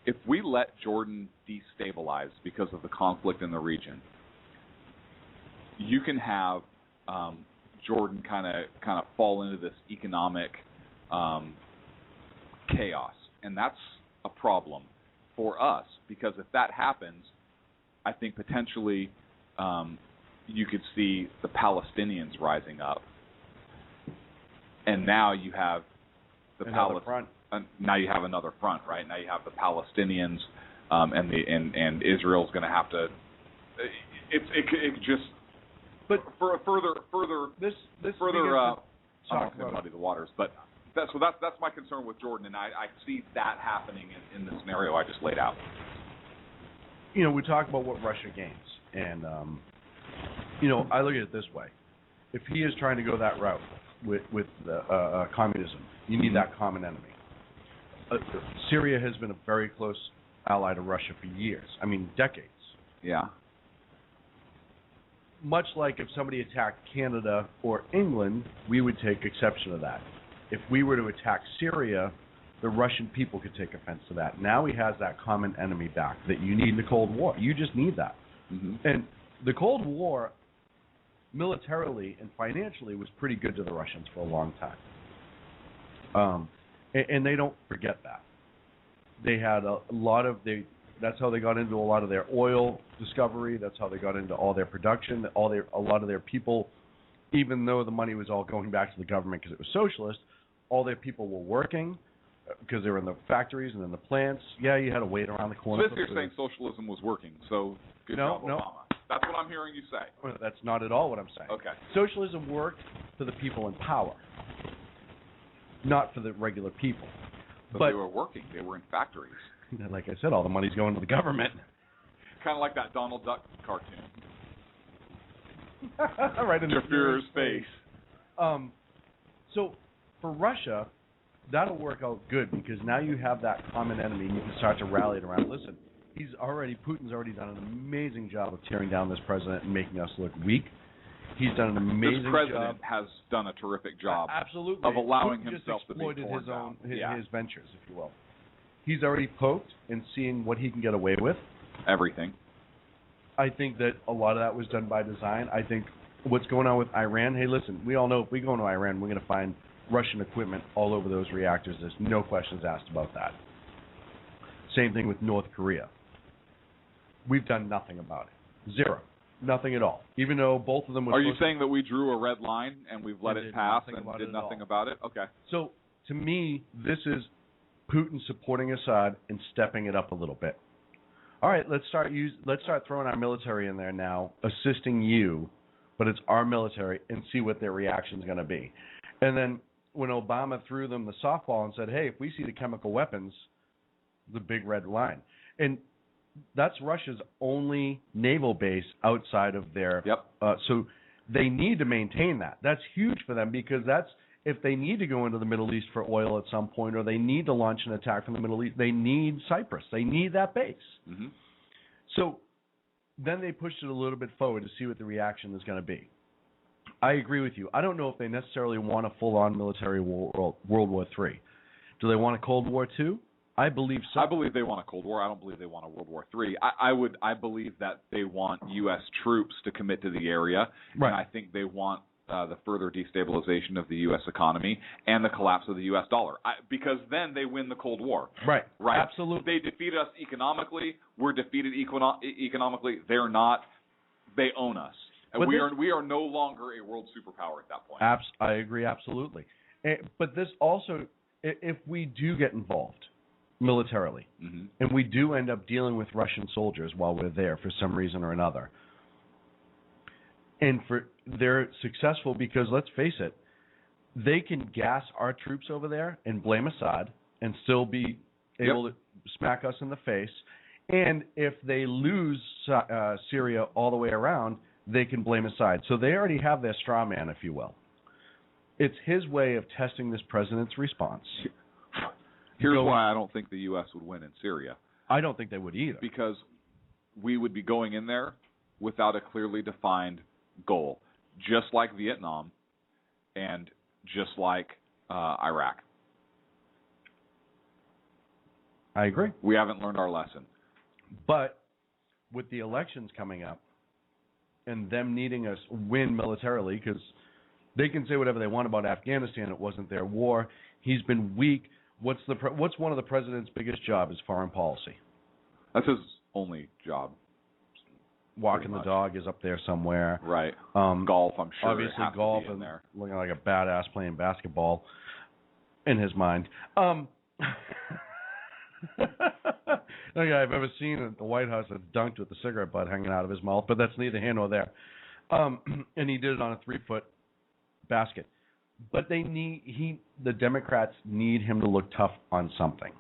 if we let Jordan destabilize because of the conflict in the region, you can have Jordan kind of fall into this economic chaos, and that's a problem for us, because if that happens, I think potentially you could see the Palestinians rising up, and now you have the front. Now you have another front, right? Now you have the Palestinians, and Israel's going to have to. It just. But further. I'm not going to muddy the waters, but that's my concern with Jordan, and I see that happening in the scenario I just laid out. We talk about what Russia gains, and I look at it this way: if he is trying to go that route with communism, you need that common enemy. Syria has been a very close ally to Russia for years. I mean, decades. Yeah. Much like if somebody attacked Canada or England, we would take exception to that. If we were to attack Syria, the Russian people could take offense to that. Now he has that common enemy back that you need in the Cold War. You just need that. Mm-hmm. And the Cold War, militarily and financially, was pretty good to the Russians for a long time. And they don't forget that. They had a lot of that's how they got into a lot of their oil discovery. That's how they got into all their production. A lot of their people, even though the money was all going back to the government because it was socialist, all their people were working because they were in the factories and in the plants. Yeah, you had to wait around the corner. So you're saying socialism was working. So good job, Obama. That's what I'm hearing you say. Well, that's not at all what I'm saying. Okay. Socialism worked for the people in power, not for the regular people. But they were working. They were in factories. Like I said, all the money's going to the government. Kind of like that Donald Duck cartoon. Right in the Führer's face. So for Russia, that'll work out good because now you have that common enemy and you can start to rally it around. Listen, Putin's already done an amazing job of tearing down this president and making us look weak. He's done an amazing job. This president has done a terrific job absolutely of allowing Putin himself to be torn down. His ventures, if you will. He's already poked and seeing what he can get away with. Everything. I think that a lot of that was done by design. I think what's going on with Iran, hey, listen, we all know if we go into Iran, we're going to find Russian equipment all over those reactors. There's no questions asked about that. Same thing with North Korea. We've done nothing about it. Zero. Nothing at all. Even though both of them were... Are you saying that we drew a red line and we've let it pass and did nothing about it? Okay. So, to me, this is Putin supporting Assad and stepping it up a little bit. All right, let's start throwing our military in there now, assisting you, but it's our military, and see what their reaction is going to be. And then when Obama threw them the softball and said, hey, if we see the chemical weapons, the big red line. And that's Russia's only naval base outside of their... Yep. So they need to maintain that. That's huge for them because that's... If they need to go into the Middle East for oil at some point or they need to launch an attack from the Middle East, they need Cyprus. They need that base. Mm-hmm. So then they pushed it a little bit forward to see what the reaction is going to be. I agree with you. I don't know if they necessarily want a full-on military World War III. Do they want a Cold War II? I believe so. I believe they want a Cold War. I don't believe they want a World War III. I believe that they want U.S. troops to commit to the area, right. And I think they want the further destabilization of the U.S. economy and the collapse of the U.S. dollar, because then they win the Cold War. Right. Absolutely. They defeat us economically. We're defeated economically. They're not. They own us. And we are no longer a world superpower at that point. I agree absolutely. But this also, if we do get involved militarily, mm-hmm. and we do end up dealing with Russian soldiers while we're there for some reason or another, and they're successful because, let's face it, they can gas our troops over there and blame Assad and still be able to smack us in the face. And if they lose Syria all the way around, they can blame Assad. So they already have their straw man, if you will. It's his way of testing this president's response. Here's why I don't think the U.S. would win in Syria. I don't think they would either. Because we would be going in there without a clearly defined goal, just like Vietnam and just like Iraq. I agree. We haven't learned our lesson. But with the elections coming up and them needing us win militarily, because They can say whatever they want about Afghanistan. It wasn't their war. He's been weak. What's one of the president's biggest job is foreign policy. That's his only job. Walking the dog is up there somewhere. Right. Golf, I'm sure. Obviously, has golf to be in and there. looking like a badass playing basketball in his mind. Only guy I've ever seen at the White House that dunked with a cigarette butt hanging out of his mouth, but that's neither here nor there. And he did it on a 3-foot basket. But the Democrats need him to look tough on something.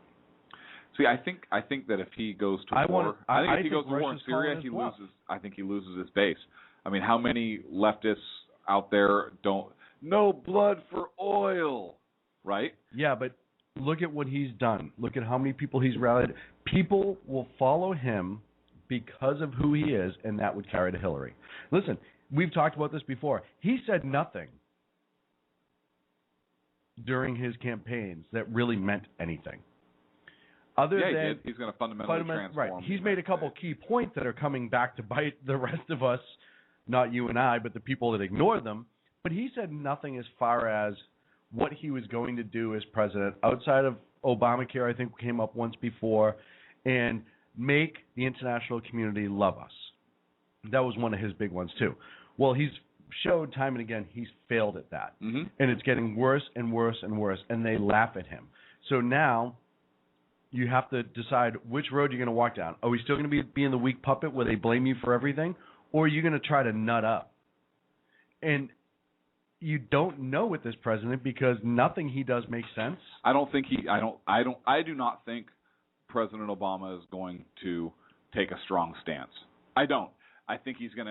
See, I think that if he goes to war, if he goes to war in Syria, he loses. I think he loses his base. I mean, how many leftists out there no blood for oil, right? Yeah, but look at what he's done. Look at how many people he's rallied. People will follow him because of who he is, and that would carry to Hillary. Listen, we've talked about this before. He said nothing during his campaigns that really meant anything. Other than he's going to fundamentally transform. Right. He's made a couple key points that are coming back to bite the rest of us, not you and I, but the people that ignore them. But he said nothing as far as what he was going to do as president outside of Obamacare, I think came up once before, and make the international community love us. That was one of his big ones too. Well, he's showed time and again he's failed at that. Mm-hmm. And it's getting worse and worse and worse, and they laugh at him. So now you have to decide which road you're going to walk down. Are we still going to be being the weak puppet where they blame you for everything, or are you going to try to nut up? And you don't know with this president because nothing he does makes sense. I do not think President Obama is going to take a strong stance. I don't. I think he's going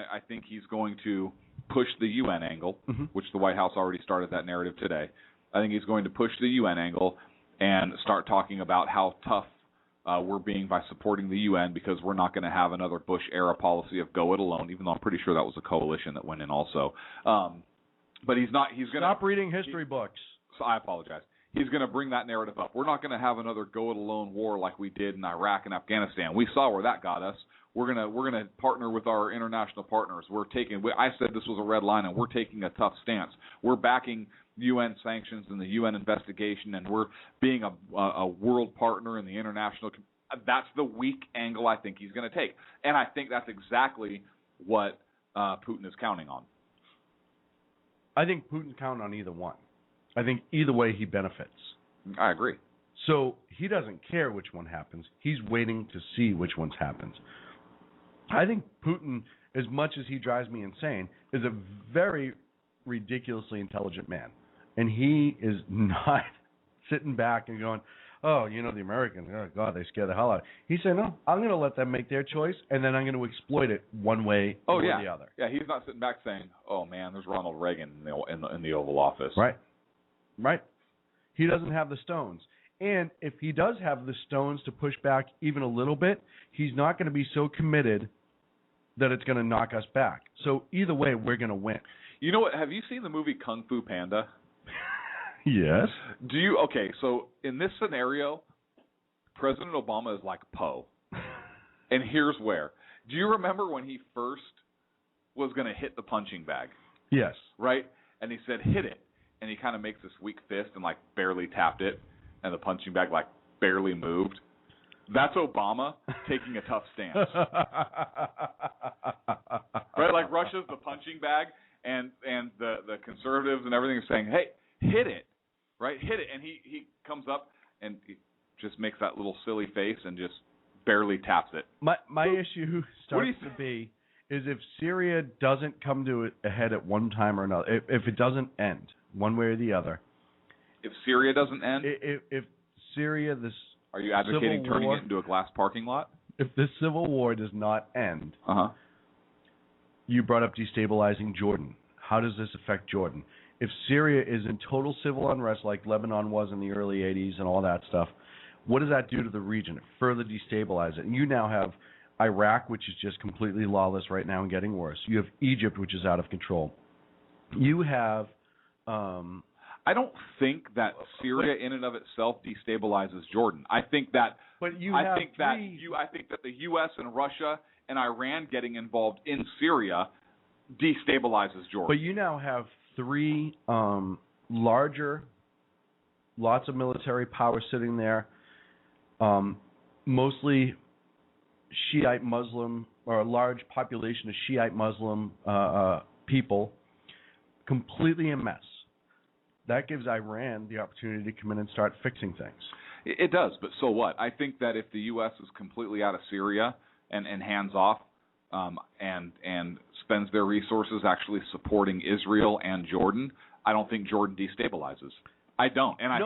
to push the UN angle, which the White House already started that narrative today. I think he's going to push the UN angle and start talking about how tough we're being by supporting the UN because we're not going to have another Bush-era policy of go it alone, even though I'm pretty sure that was a coalition that went in also. But he's not. He's going to stop reading history books. So I apologize. He's going to bring that narrative up. We're not going to have another go it alone war like we did in Iraq and Afghanistan. We saw where that got us. We're gonna partner with our international partners. I said this was a red line, and we're taking a tough stance. We're backing UN sanctions and the UN investigation, and we're being a world partner in the international. That's the weak angle I think he's going to take, and I think that's exactly what Putin is counting on. I think Putin's counting on either one. I think either way he benefits. I agree. So he doesn't care which one happens. He's waiting to see which one happens. I think Putin, as much as he drives me insane, is a very ridiculously intelligent man. And he is not sitting back and going, oh, the Americans, oh, God, they scare the hell out of me. He said, no, I'm going to let them make their choice, and then I'm going to exploit it one way or the other. Yeah, he's not sitting back saying, oh, man, there's Ronald Reagan in the Oval Office. Right. He doesn't have the stones. And if he does have the stones to push back even a little bit, he's not going to be so committed that it's going to knock us back. So either way, we're going to win. You know what? Have you seen the movie Kung Fu Panda? Yes. Okay, so in this scenario, President Obama is like Poe. And here's where. Do you remember when he first was going to hit the punching bag? Yes. Right? And he said, hit it. And he kind of makes this weak fist and barely tapped it. And the punching bag barely moved. That's Obama taking a tough stance. Right? Russia's the punching bag, and the conservatives and everything are saying, hey, hit it. Right? Hit it. And he comes up and he just makes that little silly face and just barely taps it. My issue starts to be is if Syria doesn't come to a head at one time or another, if it doesn't end one way or the other. If Syria doesn't end? If Syria, this are you advocating turning it into a glass parking lot? If this civil war does not end, you brought up destabilizing Jordan. How does this affect Jordan? If Syria is in total civil unrest like Lebanon was in the early 80s and all that stuff, what does that do to the region? It further destabilizes it. And you now have Iraq, which is just completely lawless right now and getting worse. You have Egypt, which is out of control. You have... I don't think that Syria in and of itself destabilizes Jordan. I think that the U.S. and Russia and Iran getting involved in Syria destabilizes Jordan. But you now have three larger, lots of military power sitting there, mostly Shiite Muslim, or a large population of Shiite Muslim people, completely a mess. That gives Iran the opportunity to come in and start fixing things. It does, but so what? I think that if the U.S. is completely out of Syria and hands off and spends their resources actually supporting Israel and Jordan, I don't think Jordan destabilizes. I don't, and I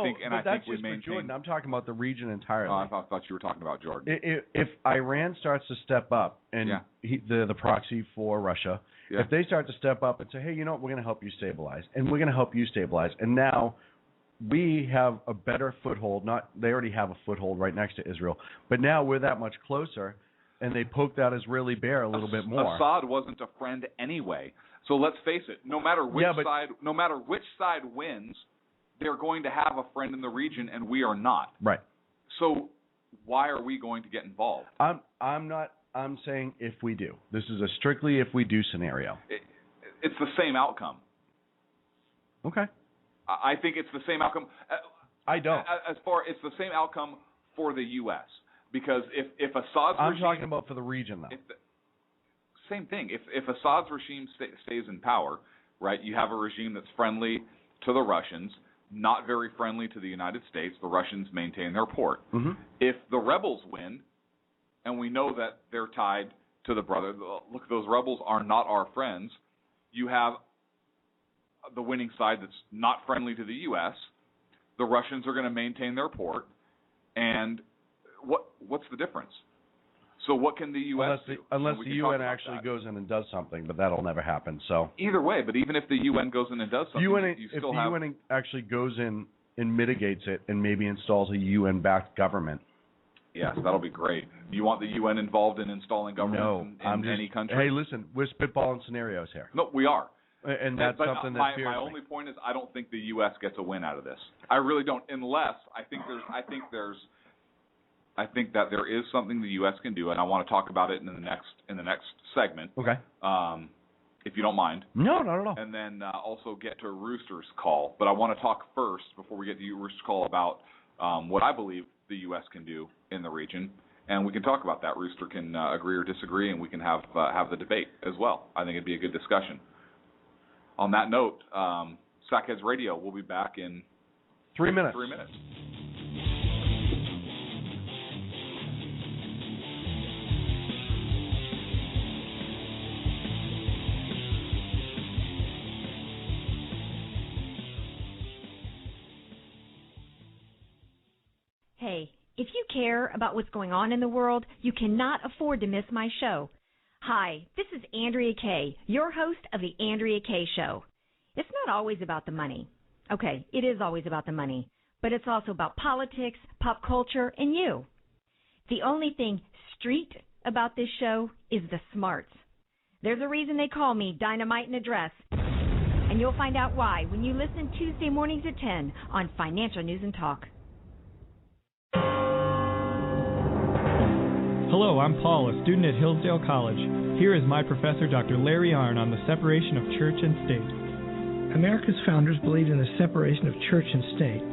think we maintain. Jordan. I'm talking about the region entirely. Oh, I thought you were talking about Jordan. If Iran starts to step up and the proxy for Russia, if they start to step up and say, hey, you know what, we're going to help you stabilize, and we're going to help you stabilize, and now we have a better foothold. They already have a foothold right next to Israel, but now we're that much closer, and they poke that Israeli bear a little bit more. Assad wasn't a friend anyway, so let's face it. No matter which side wins, they're going to have a friend in the region, and we are not. Right. So why are we going to get involved? I'm saying if we do. This is a strictly if we do scenario. It's the same outcome. Okay. I think it's the same outcome. I don't. It's the same outcome for the U.S. because if Assad's I'm talking about for the region, though. Same thing. If Assad's regime stays in power, right, you have a regime that's friendly to the Russians, not very friendly to the United States. The Russians maintain their port. Mm-hmm. If the rebels win, and we know that they're tied to the brother, look, those rebels are not our friends, you have the winning side that's not friendly to the U.S. The Russians are going to maintain their port, and what's the difference? So what can the U.S. do? Unless the UN actually goes in and does something, but that'll never happen. So either way, but even if the UN goes in and does something, if the UN actually goes in and mitigates it and maybe installs a UN-backed government. Yes, that'll be great. You want the UN involved in installing governments in any country? Hey, listen, we're spitballing scenarios here. No, we are. And that's something that fears me. My only point is I don't think the U.S. gets a win out of this. I really don't, unless I think that there is something the U.S. can do, and I want to talk about it in the next segment. Okay. If you don't mind. No, not at all. And then also get to Rooster's call, but I want to talk first before we get to Rooster's call about what I believe the U.S. can do in the region, and we can talk about that. Rooster can agree or disagree, and we can have the debate as well. I think it'd be a good discussion. On that note, Sackheads Radio will be back in 3 minutes. 3 minutes. Hey, if you care about what's going on in the world, you cannot afford to miss my show. Hi, this is Andrea Kay, your host of The Andrea Kay Show. It's not always about the money. Okay, it is always about the money, but it's also about politics, pop culture, and you. The only thing street about this show is the smarts. There's a reason they call me Dynamite in a Dress, and you'll find out why when you listen Tuesday mornings at 10 on Financial News and Talk. Hello, I'm Paul, a student at Hillsdale College. Here is my professor, Dr. Larry Arnn, on the separation of church and state. America's founders believed in the separation of church and state,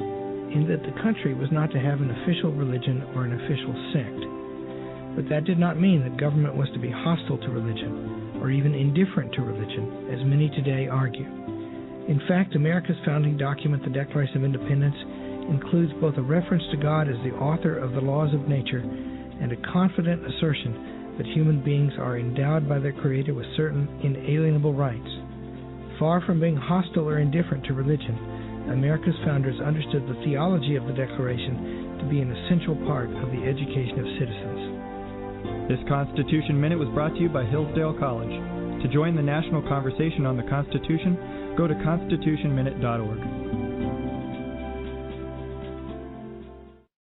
in that the country was not to have an official religion or an official sect. But that did not mean that government was to be hostile to religion, or even indifferent to religion, as many today argue. In fact, America's founding document, the Declaration of Independence, includes both a reference to God as the author of the laws of nature and a confident assertion that human beings are endowed by their Creator with certain inalienable rights. Far from being hostile or indifferent to religion, America's founders understood the theology of the Declaration to be an essential part of the education of citizens. This Constitution Minute was brought to you by Hillsdale College. To join the national conversation on the Constitution, go to constitutionminute.org.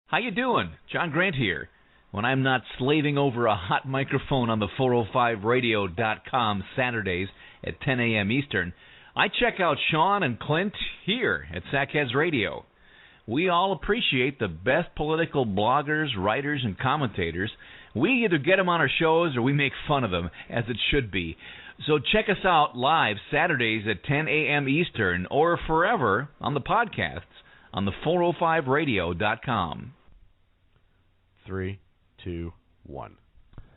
How you doing? John Grant here. When I'm not slaving over a hot microphone on the 405radio.com Saturdays at 10 a.m. Eastern, I check out Sean and Clint here at Sackheads Radio. We all appreciate the best political bloggers, writers, and commentators. We either get them on our shows or we make fun of them, as it should be. So check us out live Saturdays at 10 a.m. Eastern or forever on the podcasts on the 405radio.com. 3, 2, 1.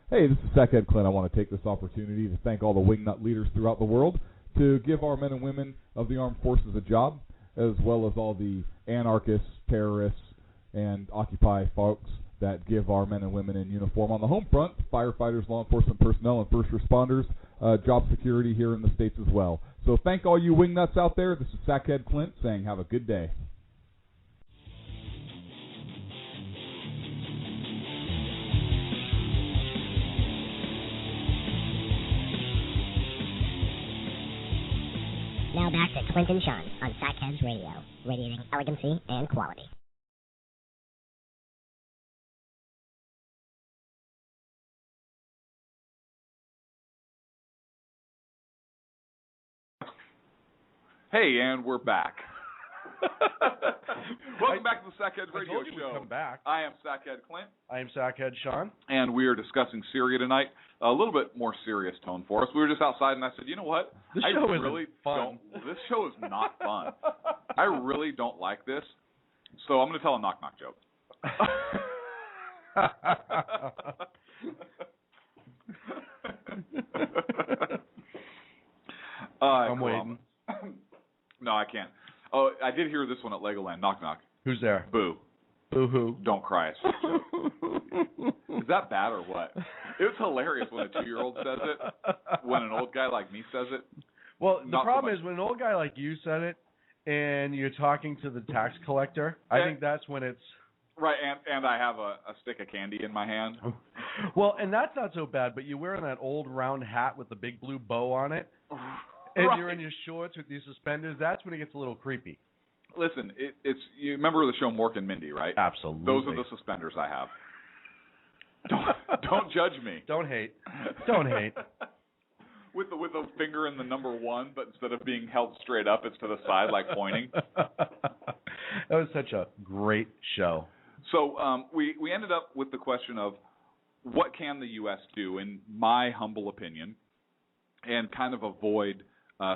Hey, this is Sackhead Clint. I want to take this opportunity to thank all the wingnut leaders throughout the world to give our men and women of the armed forces a job, as well as all the anarchists, terrorists, and Occupy folks that give our men and women in uniform on the home front, firefighters, law enforcement personnel, and first responders, job security here in the States as well. So thank all you wingnuts out there. This is Sackhead Clint saying have a good day. Now back to Clint and Sean on Sackheads Radio, radiating elegancy and quality. Hey, and we're back. Welcome back to the Sackhead Radio I told you Show. We'd come back. I am Sackhead Clint. I am Sackhead Sean. And we are discussing Syria tonight. A little bit more serious tone for us. We were just outside, and I said, you know what? This show isn't fun. This show is not fun. I really don't like this. So I'm going to tell a knock-knock joke. I'm waiting. No, I can't. Oh, I did hear this one at Legoland. Knock, knock. Who's there? Boo. Boo-hoo. Don't cry. It's just a joke. Is that bad or what? It was hilarious when a 2-year-old says it. When an old guy like me says it. Well, the Not problem so is when an old guy like you said it, and you're talking to the tax collector, I think that's when it's... Right, and I have a stick of candy in my hand. Well, and that's not so bad, but you're wearing that old round hat with the big blue bow on it, and Right. you're in your shorts with these suspenders, that's when it gets a little creepy. Listen, it's you remember the show Mork and Mindy, right? Absolutely. Those are the suspenders I have. Don't judge me. Don't hate. Don't hate. With the finger in the number 1, but instead of being held straight up, it's to the side, like pointing. That was such a great show. So we ended up with the question of what can the U.S. do, in my humble opinion, and kind of avoid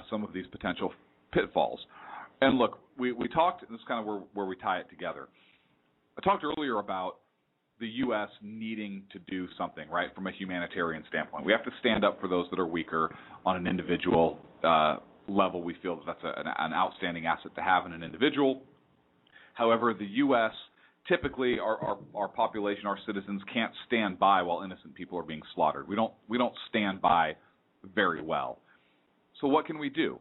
some of these potential pitfalls. And look, we talked, and this is kind of where we tie it together. I talked earlier about the U.S. needing to do something, right, from a humanitarian standpoint. We have to stand up for those that are weaker on an individual level. We feel that that's an outstanding asset to have in an individual. However, the U.S., typically our population, our citizens, can't stand by while innocent people are being slaughtered. We don't stand by very well. So what can we do?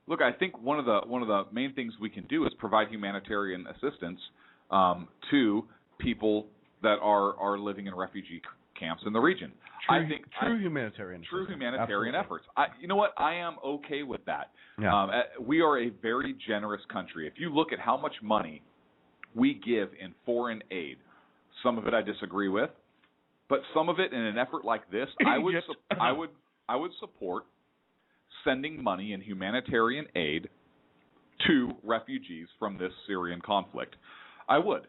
Look, I think one of the main things we can do is provide humanitarian assistance to people that are living in refugee camps in the region. True humanitarian Absolutely. Efforts. You know what? I am okay with that. Yeah. We are a very generous country. If you look at how much money we give in foreign aid, some of it I disagree with, but some of it in an effort like this, I would support sending money in humanitarian aid to refugees from this Syrian conflict. I would.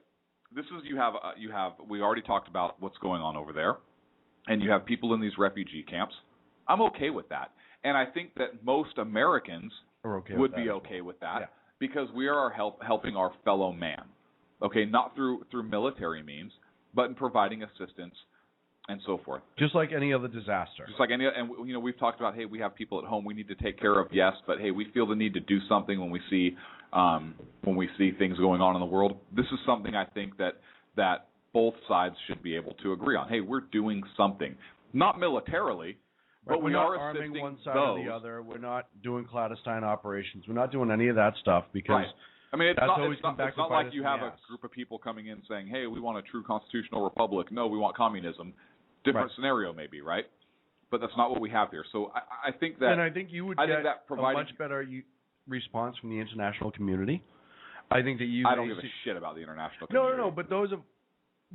This is you have we already talked about what's going on over there, and you have people in these refugee camps. I'm okay with that, and I think that most Americans would be okay with that because we are helping our fellow man. Okay, not through military means, but in providing assistance and so forth. Just like any other disaster. Just like any, and you know, we've talked about, hey, we have people at home we need to take care of, yes, but hey, we feel the need to do something when we see things going on in the world. This is something I think that both sides should be able to agree on. Hey, we're doing something, not militarily, but we are arming assisting one side those. or the other. We're not doing clandestine operations. We're not doing any of that stuff because. Right. I mean, it's not like you have a ass. group of people coming in saying, hey, we want a true constitutional republic. No, we want communism. Different scenario maybe, right? But that's not what we have here. So I think that... And I think you would get a much better response from the international community. I think that I don't give a shit about the international community. No, but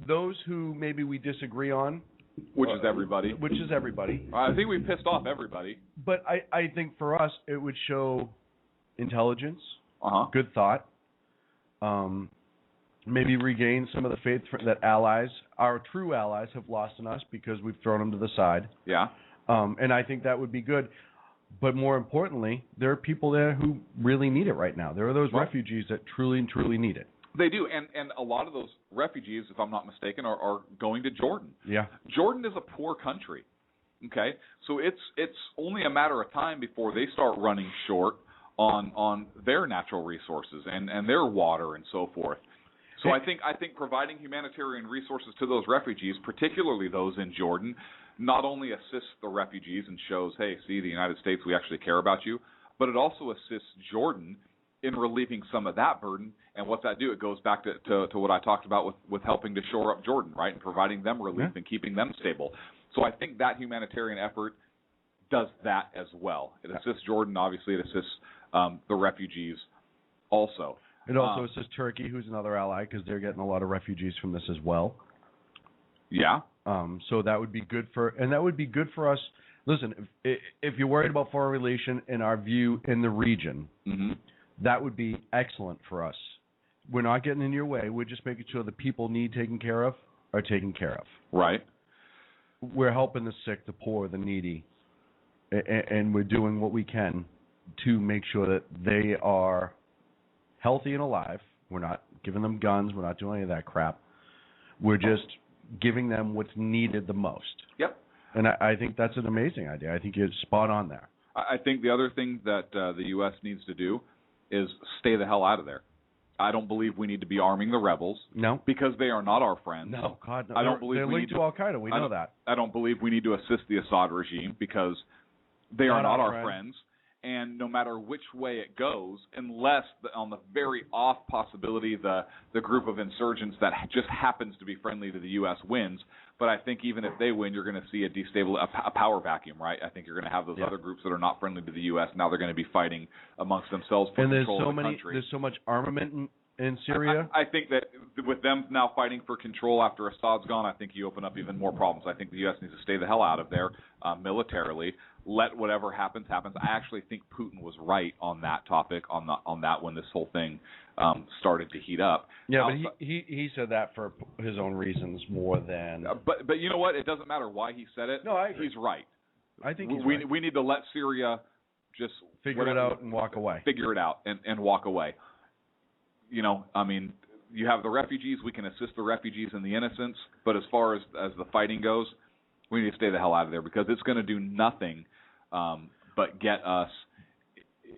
those who maybe we disagree on... Which is everybody. I think we pissed off everybody. But I think for us, it would show intelligence, good thought, maybe regain some of the faith that our true allies have lost in us because we've thrown them to the side. Yeah. And I think that would be good. But more importantly, there are people there who really need it right now. There are those refugees that truly and truly need it. They do, and a lot of those refugees, if I'm not mistaken, are going to Jordan. Yeah. Jordan is a poor country. Okay, so it's only a matter of time before they start running short on their natural resources and their water and so forth. So I think providing humanitarian resources to those refugees, particularly those in Jordan, not only assists the refugees and shows, hey, see, the United States, we actually care about you, but it also assists Jordan in relieving some of that burden. And what's that do? It goes back to what I talked about with helping to shore up Jordan, right, and providing them relief and keeping them stable. So I think that humanitarian effort does that as well. It assists Jordan, obviously. It assists the refugees also. It also assists Turkey, who's another ally, because they're getting a lot of refugees from this as well. Yeah. So that would be good for us. Listen, if you're worried about foreign relation and our view in the region, that would be excellent for us. We're not getting in your way. We're just making sure the people need taken care of are taken care of. Right. We're helping the sick, the poor, the needy, and we're doing what we can to make sure that they are healthy and alive. We're not giving them guns. We're not doing any of that crap. We're just giving them what's needed the most. Yep. And I think that's an amazing idea. I think you're spot on there. I think the other thing that the U.S. needs to do is stay the hell out of there. I don't believe we need to be arming the rebels. No. Because they are not our friends. No, God, no. I don't believe they're linked to Al-Qaeda. We know that. I don't believe we need to assist the Assad regime because they are not our friends. And no matter which way it goes, unless on the very off possibility the group of insurgents that just happens to be friendly to the U.S. wins, but I think even if they win, you're going to see a power vacuum, right? I think you're going to have those other groups that are not friendly to the U.S. Now they're going to be fighting amongst themselves for control of the country. There's so much armament in Syria. I think that with them now fighting for control after Assad's gone, I think you open up even more problems. I think the U.S. needs to stay the hell out of there militarily. Let whatever happens. I actually think Putin was right on that topic, on that when this whole thing started to heat up. Yeah, but he said that for his own reasons more than. But you know what? It doesn't matter why he said it. No, I agree. He's right. I think we need to let Syria just figure it out and walk away. Figure it out and walk away. You know, I mean, you have the refugees. We can assist the refugees and the innocents. But as far as the fighting goes, we need to stay the hell out of there because it's going to do nothing but get us.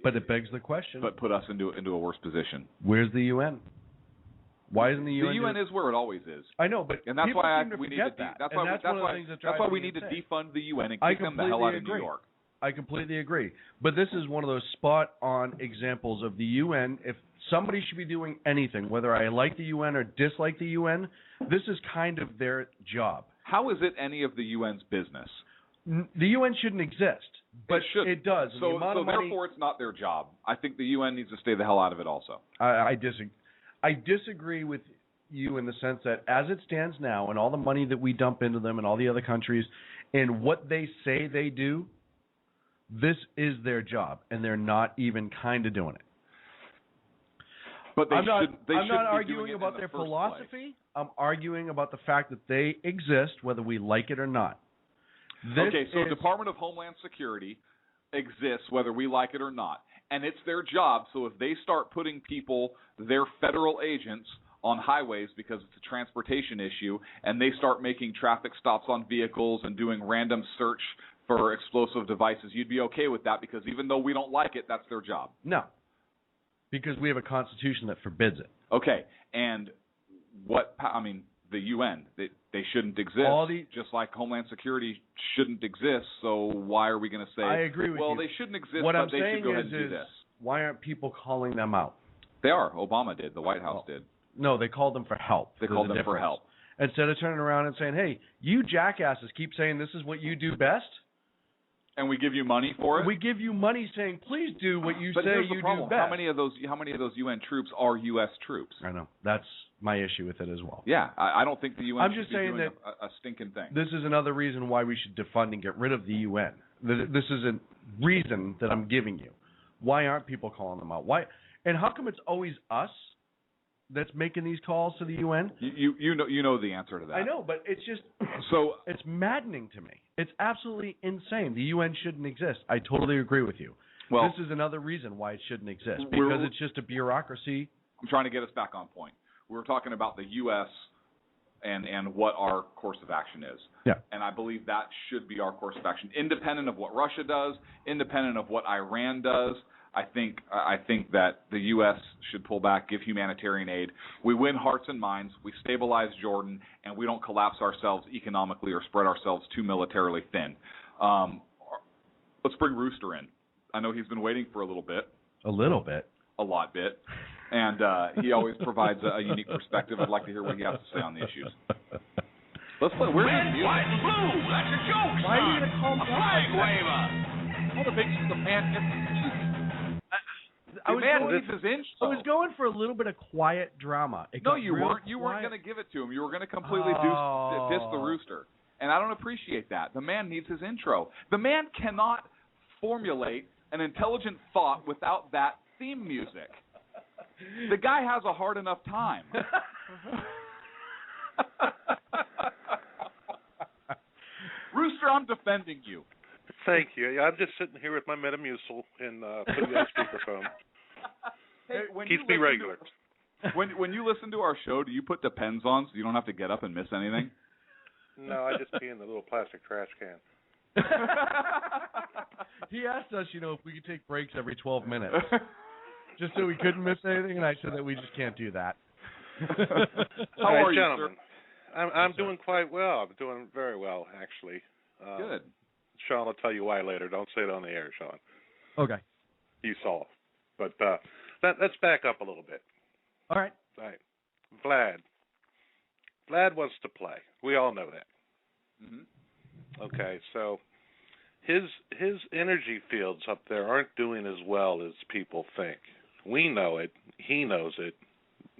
But it begs the question. But put us into a worse position. Where's the UN? Why isn't the UN? The UN is where it always is. I know, but and that's people why seem to we need forget to. that. That's why we need to defund the UN and kick them the hell out of New York. I completely agree. But this is one of those spot-on examples of the UN. If somebody should be doing anything, whether I like the UN or dislike the UN, this is kind of their job. How is it any of the UN's business? The UN shouldn't exist, but it does. So therefore, it's not their job. I think the UN needs to stay the hell out of it also. I disagree with you in the sense that as it stands now and all the money that we dump into them and all the other countries and what they say they do, this is their job, and they're not even kind of doing it. But I'm not arguing about their philosophy. I'm arguing about the fact that they exist, whether we like it or not. Department of Homeland Security exists whether we like it or not, and it's their job. So if they start putting people, their federal agents, on highways because it's a transportation issue, and they start making traffic stops on vehicles and doing random search for explosive devices, you'd be okay with that because even though we don't like it, that's their job. No, because we have a constitution that forbids it. Okay, and the UN, they shouldn't exist, just like Homeland Security shouldn't exist, so why are we going to say, I agree with you. Well, they shouldn't exist, what but I'm they saying should go ahead and do this? Why aren't people calling them out? They are. Obama did. The White House did. No, they called them for help. They called them for help. Instead of turning around and saying, hey, you jackasses keep saying this is what you do best. And we give you money for it? We give you money saying, please do what you say you do best. How many of those UN troops are U.S. troops? I know. That's my issue with it as well. Yeah, I don't think the UN I'm just saying doing a stinking thing. This is another reason why we should defund and get rid of the UN. This is a reason that I'm giving you. Why aren't people calling them out? Why? And how come it's always us? that's making these calls to the UN? You know the answer to that. I know, but it's just it's maddening to me. It's absolutely insane. The UN shouldn't exist. I totally agree with you. Well, this is another reason why it shouldn't exist, because it's just a bureaucracy. I'm trying to get us back on point. We were talking about the U.S. and what our course of action is. Yeah. And I believe that should be our course of action, independent of what Russia does, independent of what Iran does. I think that the U.S. should pull back, give humanitarian aid. We win hearts and minds. We stabilize Jordan, and we don't collapse ourselves economically or spread ourselves too militarily thin. Let's bring Rooster in. I know he's been waiting for a little bit. A little bit. A lot bit. And he always provides a unique perspective. I'd like to hear what he has to say on the issues. Let's play. Where's his music? White, and blue. That's a joke. Why are you going to call me a flag waver? All the big the man gets. I was going for a little bit of quiet drama. No, you weren't. You weren't going to give it to him. You were going to completely diss the Rooster. And I don't appreciate that. The man needs his intro. The man cannot formulate an intelligent thought without that theme music. The guy has a hard enough time. Rooster, I'm defending you. Thank you. I'm just sitting here with my Metamucil and putting on speakerphone. Hey, keeps me regular. When you listen to our show, do you put Depends on so you don't have to get up and miss anything? No, I just pee in the little plastic trash can. He asked us, if we could take breaks every 12 minutes, just so we couldn't miss anything, and I said that we just can't do that. How are you, gentlemen? Sir? I'm doing quite well. I'm doing very well, actually. Good. Sean will tell you why later. Don't say it on the air, Sean. Okay. You saw. But let's back up a little bit. All right. Vlad wants to play. We all know that. Mm-hmm. Okay, so his energy fields up there aren't doing as well as people think. We know it. He knows it.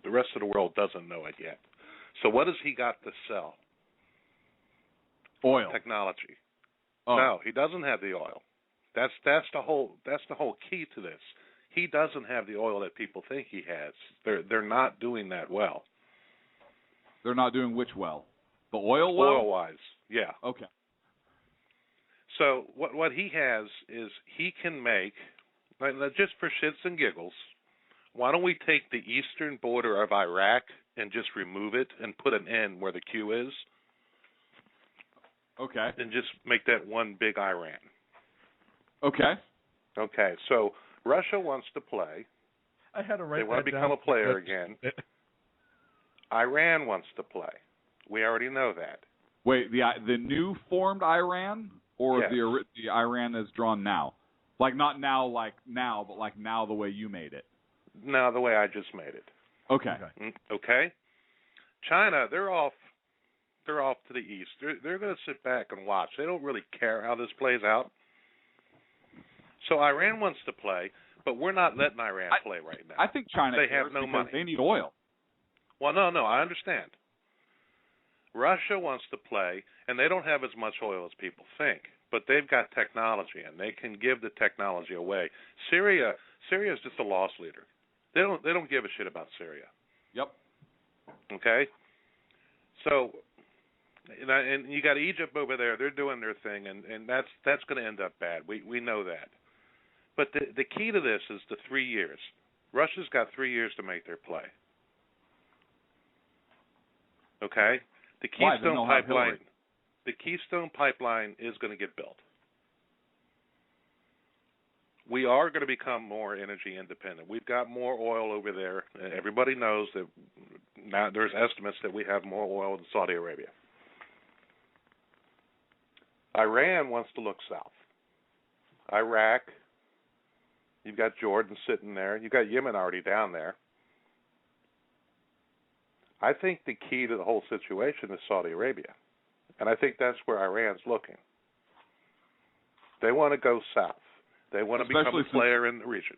The rest of the world doesn't know it yet. So what has he got to sell? Oil. Technology. Oh. No, he doesn't have the oil. That's the whole key to this. He doesn't have the oil that people think he has. They're not doing that well. They're not doing which well? The oil well? Oil-wise, yeah. Okay. So what he has is he can make, just for shits and giggles, why don't we take the eastern border of Iraq and just remove it and put an N where the Q is? Okay. And just make that one big Iran. Okay. Okay, so Russia wants to play. I had to write that down. They want to become a player again. Iran wants to play. We already know that. Wait, the new formed Iran, or yes. the Iran that's drawn now? Like not now, like now, but like now the way you made it. No, the way I just made it. Okay. Okay. China, they're off to the east. They're going to sit back and watch. They don't really care how this plays out. So Iran wants to play, but we're not letting Iran play right now. I think China they cares have no because money. They need oil. Well, no, I understand. Russia wants to play, and they don't have as much oil as people think, but they've got technology, and they can give the technology away. Syria is just a loss leader. They don't give a shit about Syria. Yep. Okay. So, and you got Egypt over there. They're doing their thing, and that's going to end up bad. We know that. But the key to this is the 3 years. Russia's got 3 years to make their play. Okay. The Keystone Pipeline. The Keystone Pipeline is going to get built. We are going to become more energy independent. We've got more oil over there. Everybody knows that now there's estimates that we have more oil than Saudi Arabia. Iran wants to look south. Iraq, you've got Jordan sitting there. You've got Yemen already down there. I think the key to the whole situation is Saudi Arabia. And I think that's where Iran's looking. They want to go south. They want to become a player in the region.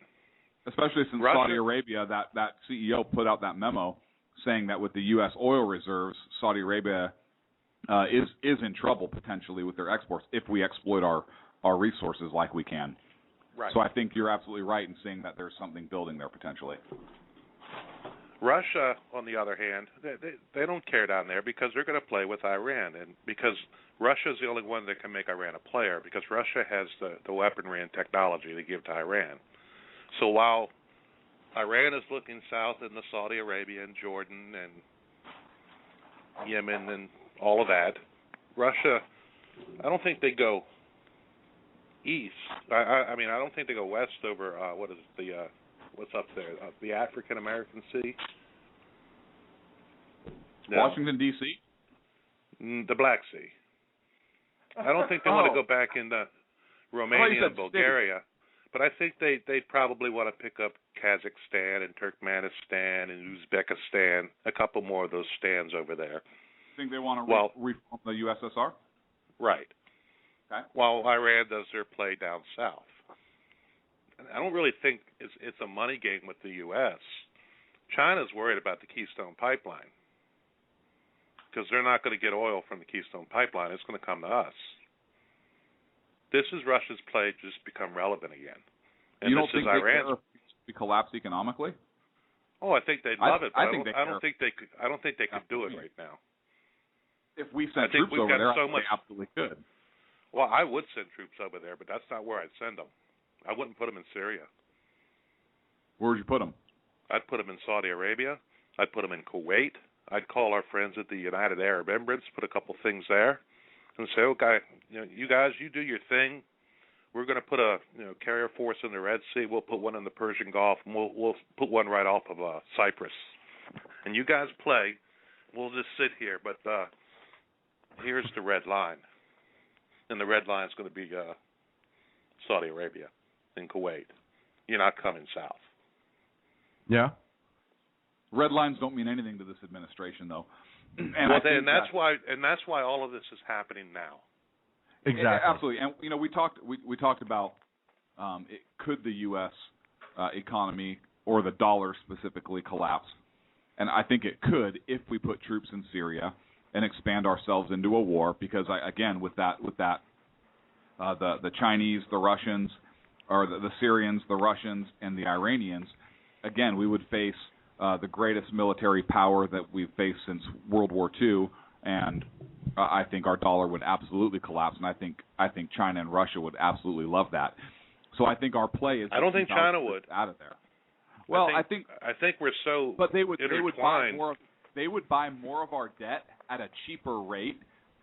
Especially since Russia, Saudi Arabia, that CEO put out that memo saying that with the U.S. oil reserves, Saudi Arabia is in trouble potentially with their exports if we exploit our resources like we can. Right. So I think you're absolutely right in saying that there's something building there potentially. Russia, on the other hand, they don't care down there because they're going to play with Iran, and because Russia is the only one that can make Iran a player, because Russia has the weaponry and technology to give to Iran. So while Iran is looking south into Saudi Arabia and Jordan and Yemen and all of that, Russia, I don't think they go east. I mean, I don't think they go west over what's up there? The African American Sea? No. Washington, D.C.? The Black Sea. I don't think they want to go back into Romania and Bulgaria, but I think they'd probably want to pick up Kazakhstan and Turkmenistan and Uzbekistan, a couple more of those stands over there. Think they want to reform the USSR? Right. Okay. While Iran does their play down south. I don't really think it's a money game with the U.S. China's worried about the Keystone Pipeline because they're not going to get oil from the Keystone Pipeline. It's going to come to us. This is Russia's play to just become relevant again. And you don't this think is Iran's. They collapse economically? Oh, I think they'd love it. But I don't think they could do it right now. If we sent troops over there, they absolutely could. Well, I would send troops over there, but that's not where I'd send them. I wouldn't put them in Syria. Where would you put them? I'd put them in Saudi Arabia. I'd put them in Kuwait. I'd call our friends at the United Arab Emirates, put a couple things there, and say, "Okay, you guys, you do your thing. We're going to put a carrier force in the Red Sea. We'll put one in the Persian Gulf, and we'll put one right off of Cyprus. And you guys play. We'll just sit here. But here's the red line, and the red line is going to be Saudi Arabia and Kuwait. You're not coming south." Yeah. Red lines don't mean anything to this administration, though. And that's why all of this is happening now. Exactly. Absolutely. And we talked about could the U.S. Economy or the dollar specifically collapse, and I think it could if we put troops in Syria and expand ourselves into a war. Because with that the Chinese, the Russians, or the Syrians, the Russians, and the Iranians, again, we would face the greatest military power that we've faced since World War II, and I think our dollar would absolutely collapse, and I think China and Russia would absolutely love that. So I think our play is. I don't think China would out of there. Well, I think we're so. But they would buy intertwined. more. They would buy more of our debt at a cheaper rate,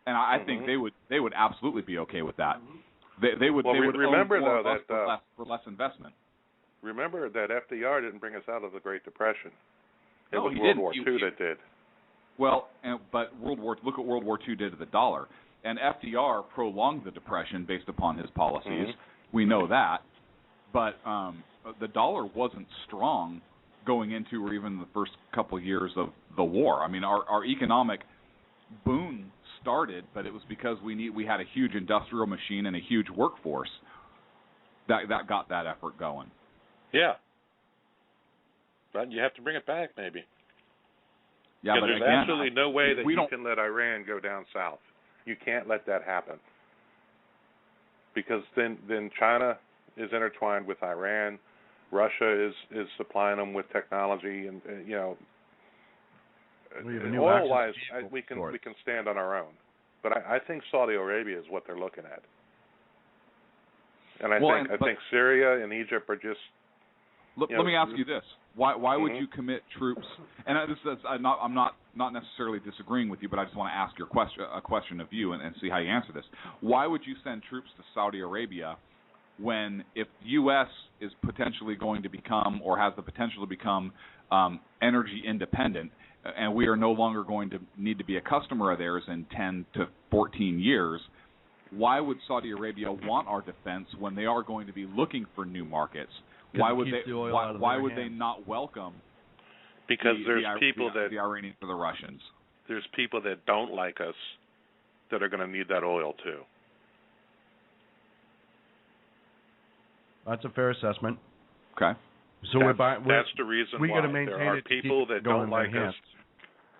and I think they would absolutely be okay with that. They would. Well, they would remember own more though of us for less investment. Remember that FDR didn't bring us out of the Great Depression. It was he World didn't. War II that did. Well, but look what World War II did to the dollar. And FDR prolonged the Depression based upon his policies. Mm-hmm. We know that. But the dollar wasn't strong going into or even the first couple years of the war. I mean, our economic boom started, but it was because we had a huge industrial machine and a huge workforce that got that effort going. Yeah. But you have to bring it back, maybe. Yeah, but there's again, absolutely no way that you can let Iran go down south. You can't let that happen. Because then China is intertwined with Iran. Russia is supplying them with technology, and oil-wise, we can stand on our own. But I think Saudi Arabia is what they're looking at. And I think Syria and Egypt are just. Let me ask you this: Why would you commit troops? And I'm not necessarily disagreeing with you, but I just want to ask a question of you and see how you answer this. Why would you send troops to Saudi Arabia when, if the U.S. is potentially going to become or has the potential to become energy independent, and we are no longer going to need to be a customer of theirs in 10 to 14 years? Why would Saudi Arabia want our defense when they are going to be looking for new markets? Why would they not welcome? Because there's people that the Iranians or the Russians. There's people that don't like us that are going to need that oil too. That's a fair assessment. Okay. So that's the reason we why gotta maintain there are it to people keep that going don't like us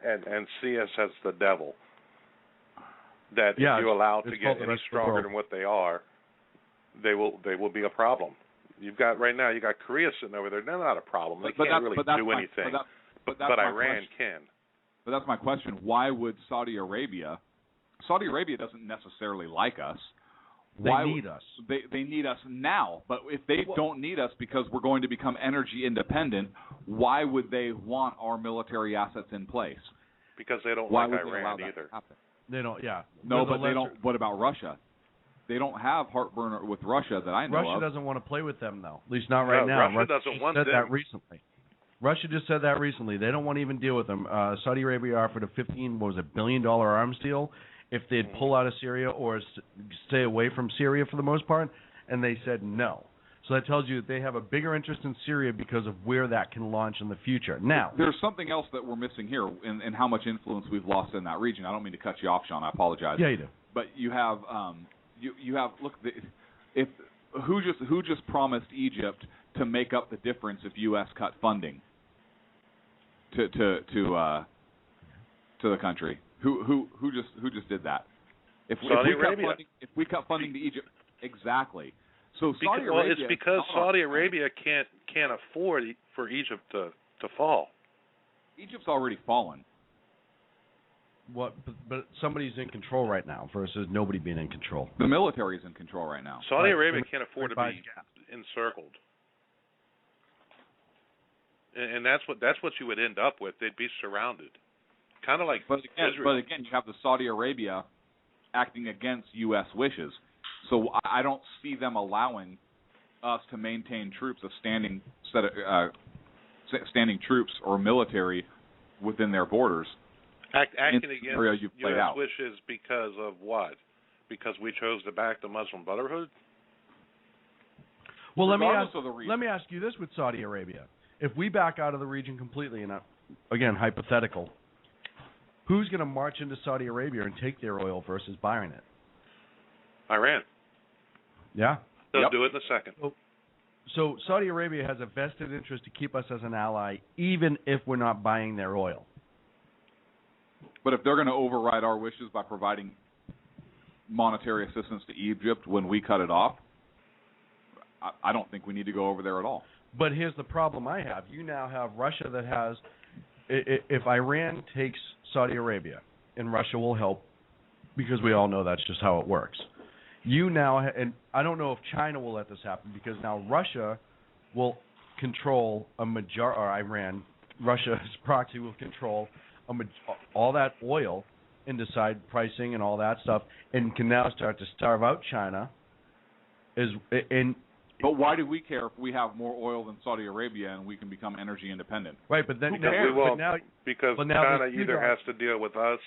and see us as the devil. That if you allow to get any stronger than what they are, they will be a problem. You got Korea sitting over there. They're not a problem. They can't really do anything. But Iran can. But that's my question. Why would Saudi Arabia doesn't necessarily like us. They need us. They need us now. But if they don't need us because we're going to become energy independent, why would they want our military assets in place? Because they don't why like would Iran they allow either. That to happen? They don't, yeah. No, but they don't. What about Russia? They don't have heartburn with Russia that I know Russia of. doesn't want to play with them, though. At least not right now. Russia doesn't want said them. that recently. Russia just said that recently. They don't want to even deal with them. Saudi Arabia offered a $15 billion arms deal if they'd pull out of Syria or stay away from Syria for the most part, and they said no. So that tells you that they have a bigger interest in Syria because of where that can launch in the future. Now, there's something else that we're missing here in how much influence we've lost in that region. I don't mean to cut you off, Sean. I apologize. Yeah, you do. But you have you have look. Who just promised Egypt to make up the difference if U.S. cut funding to the country? Who just did that? If we cut funding to Egypt, exactly. So Saudi Arabia. It's because Saudi Arabia can't afford for Egypt to fall. Egypt's already fallen. What? But somebody's in control right now versus nobody being in control. The military is in control right now. Saudi Arabia can't afford to be encircled. And that's what you would end up with. They'd be surrounded. Kind of like Israel. But again, you have the Saudi Arabia acting against U.S. wishes. So I don't see them allowing us to maintain troops, standing troops or military within their borders. Acting against U.S. wishes because of what? Because we chose to back the Muslim Brotherhood? Well, let me ask you this with Saudi Arabia. If we back out of the region completely, and again, hypothetical, who's going to march into Saudi Arabia and take their oil versus buying it? Iran. Yeah. They'll do it in a second. So Saudi Arabia has a vested interest to keep us as an ally, even if we're not buying their oil. But if they're going to override our wishes by providing monetary assistance to Egypt when we cut it off, I don't think we need to go over there at all. But here's the problem I have. You now have Russia that has, if Iran takes Saudi Arabia, and Russia will help, because we all know that's just how it works. You now, and I don't know if China will let this happen, because now Russia will control or Iran, Russia's proxy will control all that oil and decide pricing and all that stuff, and can now start to starve out China. But why do we care if we have more oil than Saudi Arabia and we can become energy independent? Right, but then we won't, because China either has to deal with us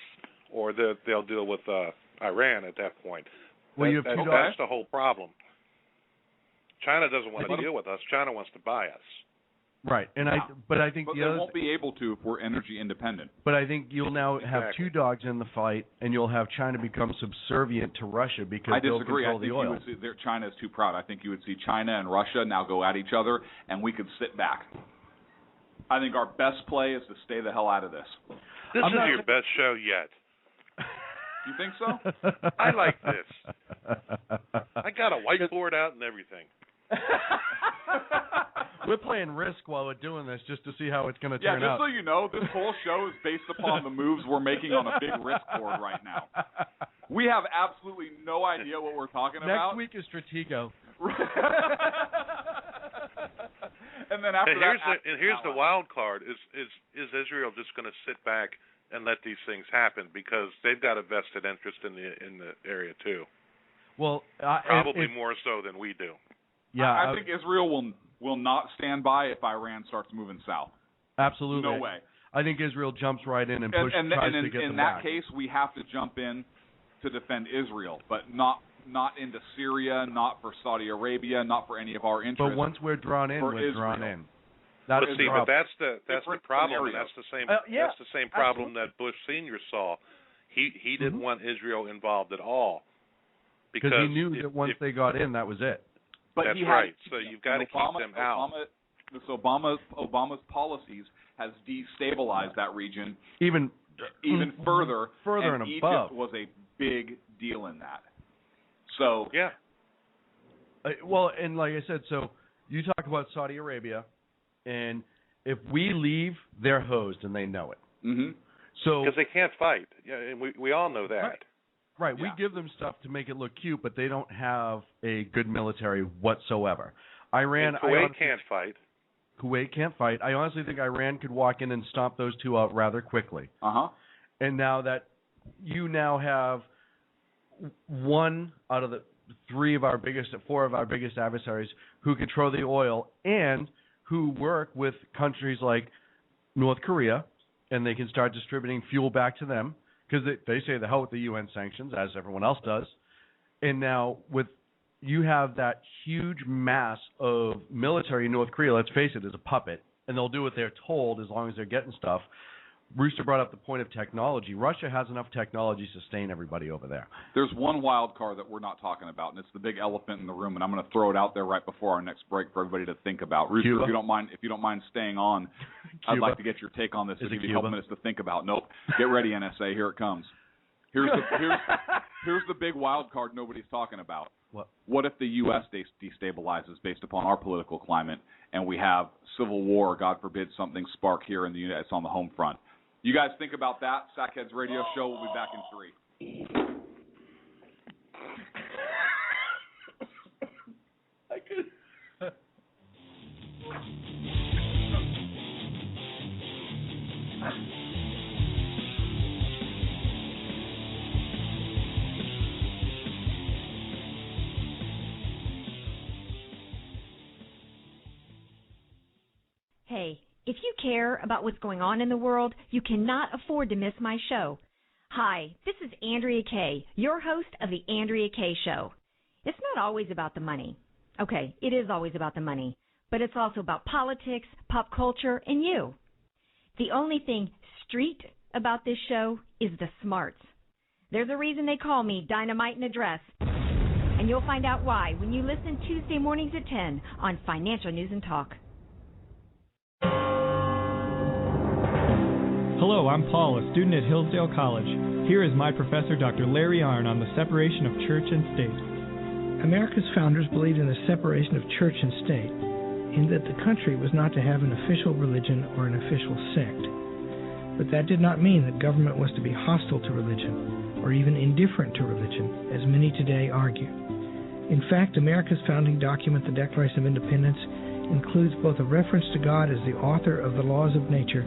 or they'll deal with Iran at that point. Well, that's the whole problem. China doesn't want to deal with us. China wants to buy us. Right, and I think they won't be able to if we're energy independent. But I think you'll now have two dogs in the fight, and you'll have China become subservient to Russia because they'll control the oil. I disagree. I think China is too proud. I think you would see China and Russia now go at each other, and we could sit back. I think our best play is to stay the hell out of this. This is your best show yet. You think so? I like this. I got a whiteboard out and everything. We're playing Risk while we're doing this just to see how it's going to turn out. Yeah, just so you know, this whole show is based upon the moves we're making on a big Risk board right now. We have absolutely no idea what we're talking about. Next week is Stratego. And then after here's the wild card: is Israel just going to sit back and let these things happen because they've got a vested interest in the area too? Well, probably more so than we do. Yeah, I think Israel will not stand by if Iran starts moving south. Absolutely. No way. I think Israel jumps right in and tries to get them in that case, we have to jump in to defend Israel, but not into Syria, not for Saudi Arabia, not for any of our interests. But once we're drawn in, we're drawn in. But that's the problem. And that's the same. That's the same problem that Bush Sr. saw. He didn't want Israel involved at all because he knew that once they got in, that was it. But that's right. So you've got to keep them out. Obama's policies has destabilized that region even further. And above. Egypt was a big deal in that. So yeah. Well, and like I said, so you talk about Saudi Arabia, and if we leave, they're hosed and they know it. Mm-hmm. So because they can't fight. Yeah, and we all know that. Right. Yeah. We give them stuff to make it look cute, but they don't have a good military whatsoever. Iran, And Kuwait can't fight. Kuwait can't fight. I honestly think Iran could walk in and stomp those two out rather quickly. And now that you now have one out of the four of our biggest adversaries who control the oil and who work with countries like North Korea, and they can start distributing fuel back to them because they say the hell with the UN sanctions, as everyone else does. And now you have that huge mass of military in North Korea, let's face it, is a puppet, and they'll do what they're told as long as they're getting stuff. Rooster brought up the point of technology. Russia has enough technology to sustain everybody over there. There's one wild card that we're not talking about, and it's the big elephant in the room, and I'm going to throw it out there right before our next break for everybody to think about. Rooster, Cuba? if you don't mind staying on, I'd like to get your take on this. It'll give you a couple minutes to think about. Nope. Get ready, NSA. Here it comes. Here's the big wild card nobody's talking about. What if the U.S. destabilizes based upon our political climate, and we have civil war, God forbid something spark here in the United States on the home front? You guys think about that. Sackheads Radio Show. We'll be back in 3. I could. Hey, if you care about what's going on in the world, you cannot afford to miss my show. Hi, this is Andrea Kay, your host of The Andrea Kay Show. It's not always about the money. Okay, it is always about the money, but it's also about politics, pop culture, and you. The only thing street about this show is the smarts. There's a reason they call me Dynamite in a Dress, and you'll find out why when you listen Tuesday mornings at 10 on Financial News and Talk. Hello, I'm Paul, a student at Hillsdale College. Here is my professor, Dr. Larry Arnn, on the separation of church and state. America's founders believed in the separation of church and state, in that the country was not to have an official religion or an official sect. But that did not mean that government was to be hostile to religion, or even indifferent to religion, as many today argue. In fact, America's founding document, the Declaration of Independence, includes both a reference to God as the author of the laws of nature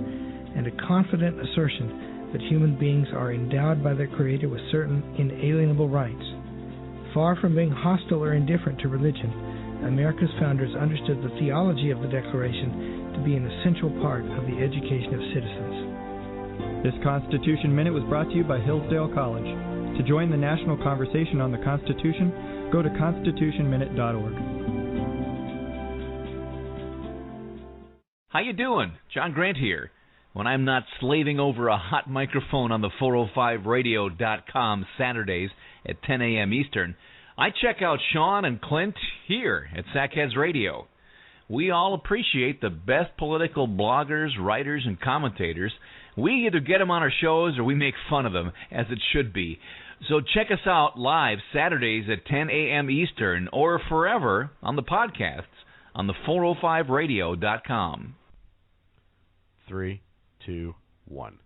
and a confident assertion that human beings are endowed by their Creator with certain inalienable rights. Far from being hostile or indifferent to religion, America's founders understood the theology of the Declaration to be an essential part of the education of citizens. This Constitution Minute was brought to you by Hillsdale College. To join the national conversation on the Constitution, go to constitutionminute.org. How you doing? John Grant here. When I'm not slaving over a hot microphone on the 405radio.com Saturdays at 10 a.m. Eastern, I check out Sean and Clint here at Sackheads Radio. We all appreciate the best political bloggers, writers, and commentators. We either get them on our shows or we make fun of them, as it should be. So check us out live Saturdays at 10 a.m. Eastern or forever on the podcasts on the 405radio.com. 3, 2, 1.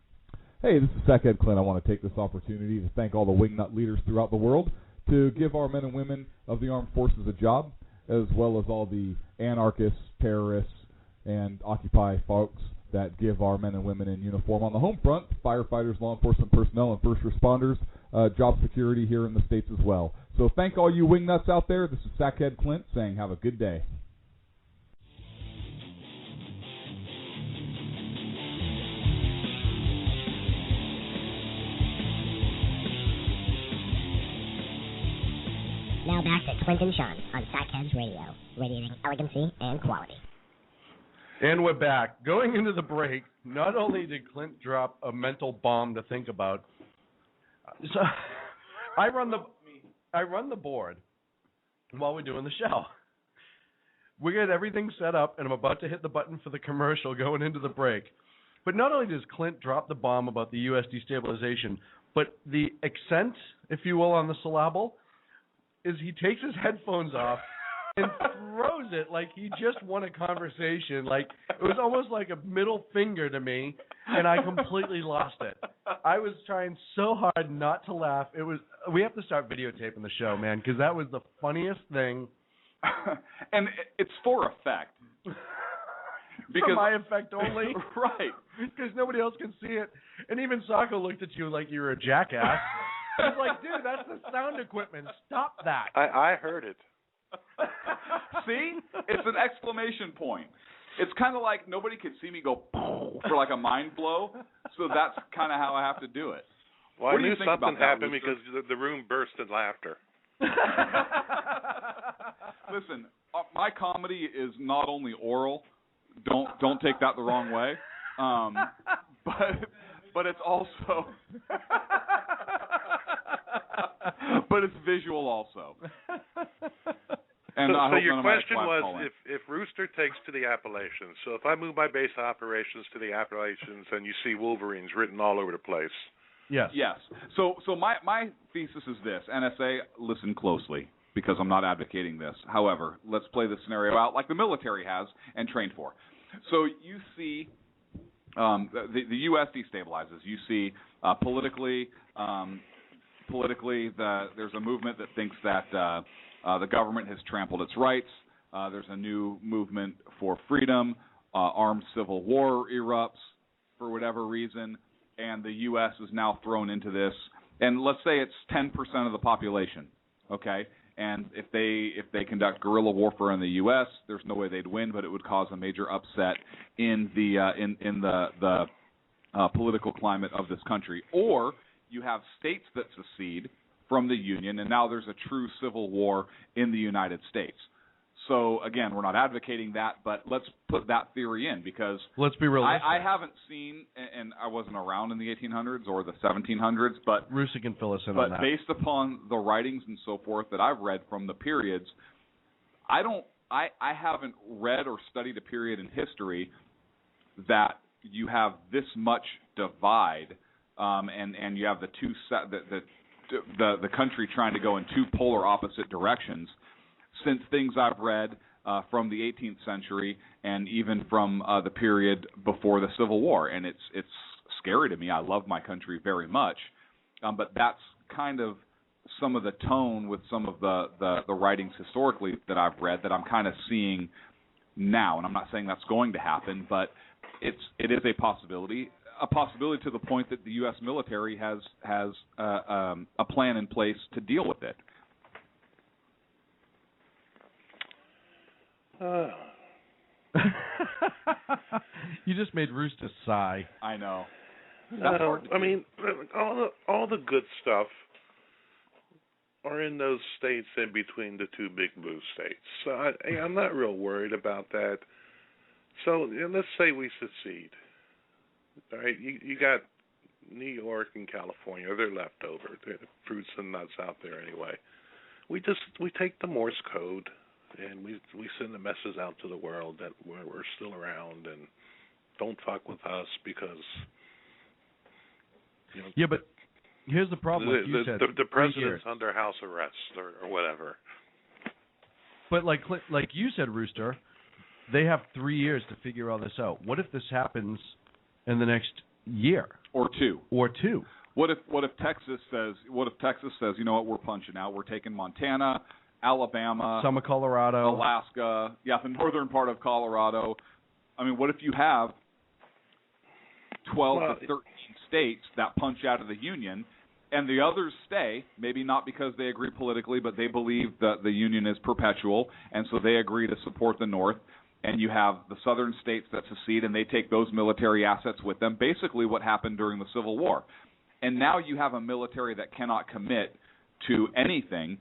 Hey, this is Sackhead Clint. I want to take this opportunity to thank all the wingnut leaders throughout the world, to give our men and women of the armed forces a job, as well as all the anarchists, terrorists, and Occupy folks that give our men and women in uniform on the home front, firefighters, law enforcement personnel, and first responders, job security here in the States as well. So thank all you wingnuts out there. This is Sackhead Clint saying have a good day. Now back to Clint and Sean on Sackheads Radio, radiating elegancy and quality. And we're back. Going into the break, not only did Clint drop a mental bomb to think about, so I run the board while we're doing the show. We get everything set up, and I'm about to hit the button for the commercial going into the break. But not only does Clint drop the bomb about the U.S. destabilization, but the accent, if you will, on the syllable, is he takes his headphones off and throws it like he just won a conversation. Like it was almost like a middle finger to me, and I completely lost it. I was trying so hard not to laugh. We have to start videotaping the show, man, because that was the funniest thing. And it's for effect. For my effect only. Right. Because nobody else can see it. And even Sacco looked at you like you were a jackass. He's like, dude, that's the sound equipment. Stop that. I heard it. See? It's an exclamation point. It's kind of like nobody could see me go for like a mind blow, so that's kind of how I have to do it. Well, what I do you knew think something about that, happened Rooster? because the room burst in laughter. Listen, my comedy is not only oral. Don't take that the wrong way. But it's also but it's visual also. And so your question was if Rooster takes to the Appalachians. So if I move my base operations to the Appalachians and you see Wolverines written all over the place. Yes. Yes. So my thesis is this. NSA, listen closely, because I'm not advocating this. However, let's play the scenario out like the military has and trained for. So you see the U.S. destabilizes. You see politically there's a movement that thinks that the government has trampled its rights. There's a new movement for freedom. Armed civil war erupts for whatever reason, and the U.S. is now thrown into this. And let's say it's 10% of the population, okay? And if they conduct guerrilla warfare in the U.S., there's no way they'd win, but it would cause a major upset in the political climate of this country. Or you have states that secede from the Union, and now there's a true civil war in the United States. So, again, we're not advocating that, but let's put that theory in, because let's be realistic. I haven't seen, and I wasn't around in the 1800s or the 1700s, but Rooster can fill us in But on that. based upon the writings and so forth that I've read from the periods, I haven't read or studied a period in history that you have this much divide, and you have the country trying to go in two polar opposite directions. Since things I've read from the 18th century and even from the period before the Civil War, and it's scary to me. I love my country very much, but that's kind of some of the tone with some of the writings historically that I've read that I'm kind of seeing now. And I'm not saying that's going to happen, but it is a possibility to the point that the U.S. military has a plan in place to deal with it. You just made Rooster sigh. I know. No, I mean, all the good stuff are in those states in between the two big blue states. So I'm not real worried about that. So let's say we secede. All right, you got New York and California. They're left over. They're the fruits and nuts out there anyway. We take the Morse code. And we send the messages out to the world that we're still around and don't fuck with us because. Yeah, but here's the problem. The president's under house arrest or whatever. But like you said, Rooster, they have 3 years to figure all this out. What if this happens in the next year or two? What if Texas says? You know what? We're punching out. We're taking Montana, Alabama, some of Colorado, Alaska, the northern part of Colorado. I mean, what if you have 12 to 13 states that punch out of the Union, and the others stay, maybe not because they agree politically, but they believe that the Union is perpetual, and so they agree to support the North, and you have the southern states that secede, and they take those military assets with them, basically what happened during the Civil War. And now you have a military that cannot commit to anything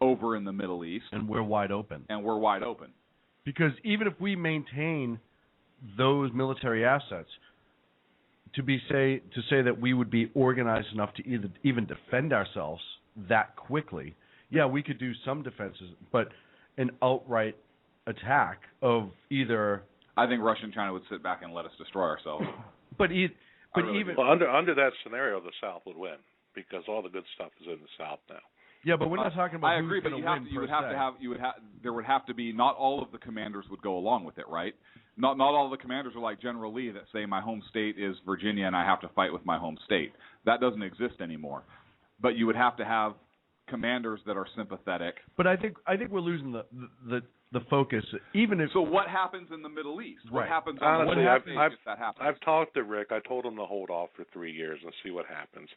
over in the Middle East. And we're wide open. Because even if we maintain those military assets, to say that we would be organized enough to even defend ourselves that quickly, yeah, we could do some defenses, but an outright attack of either... I think Russia and China would sit back and let us destroy ourselves. Under that scenario, the South would win because all the good stuff is in the South now. Yeah, but we're not talking about I who's agree, but going you to have win to, you per would have se. to have there would have to be, not all of the commanders would go along with it, right? Not all of the commanders are like General Lee that say my home state is Virginia and I have to fight with my home state. That doesn't exist anymore. But you would have to have commanders that are sympathetic. But I think we're losing the focus. Even if so, what happens in the Middle East? What Right. happens? Honestly, if that happens? I've talked to Rick. I told him to hold off for 3 years and see what happens.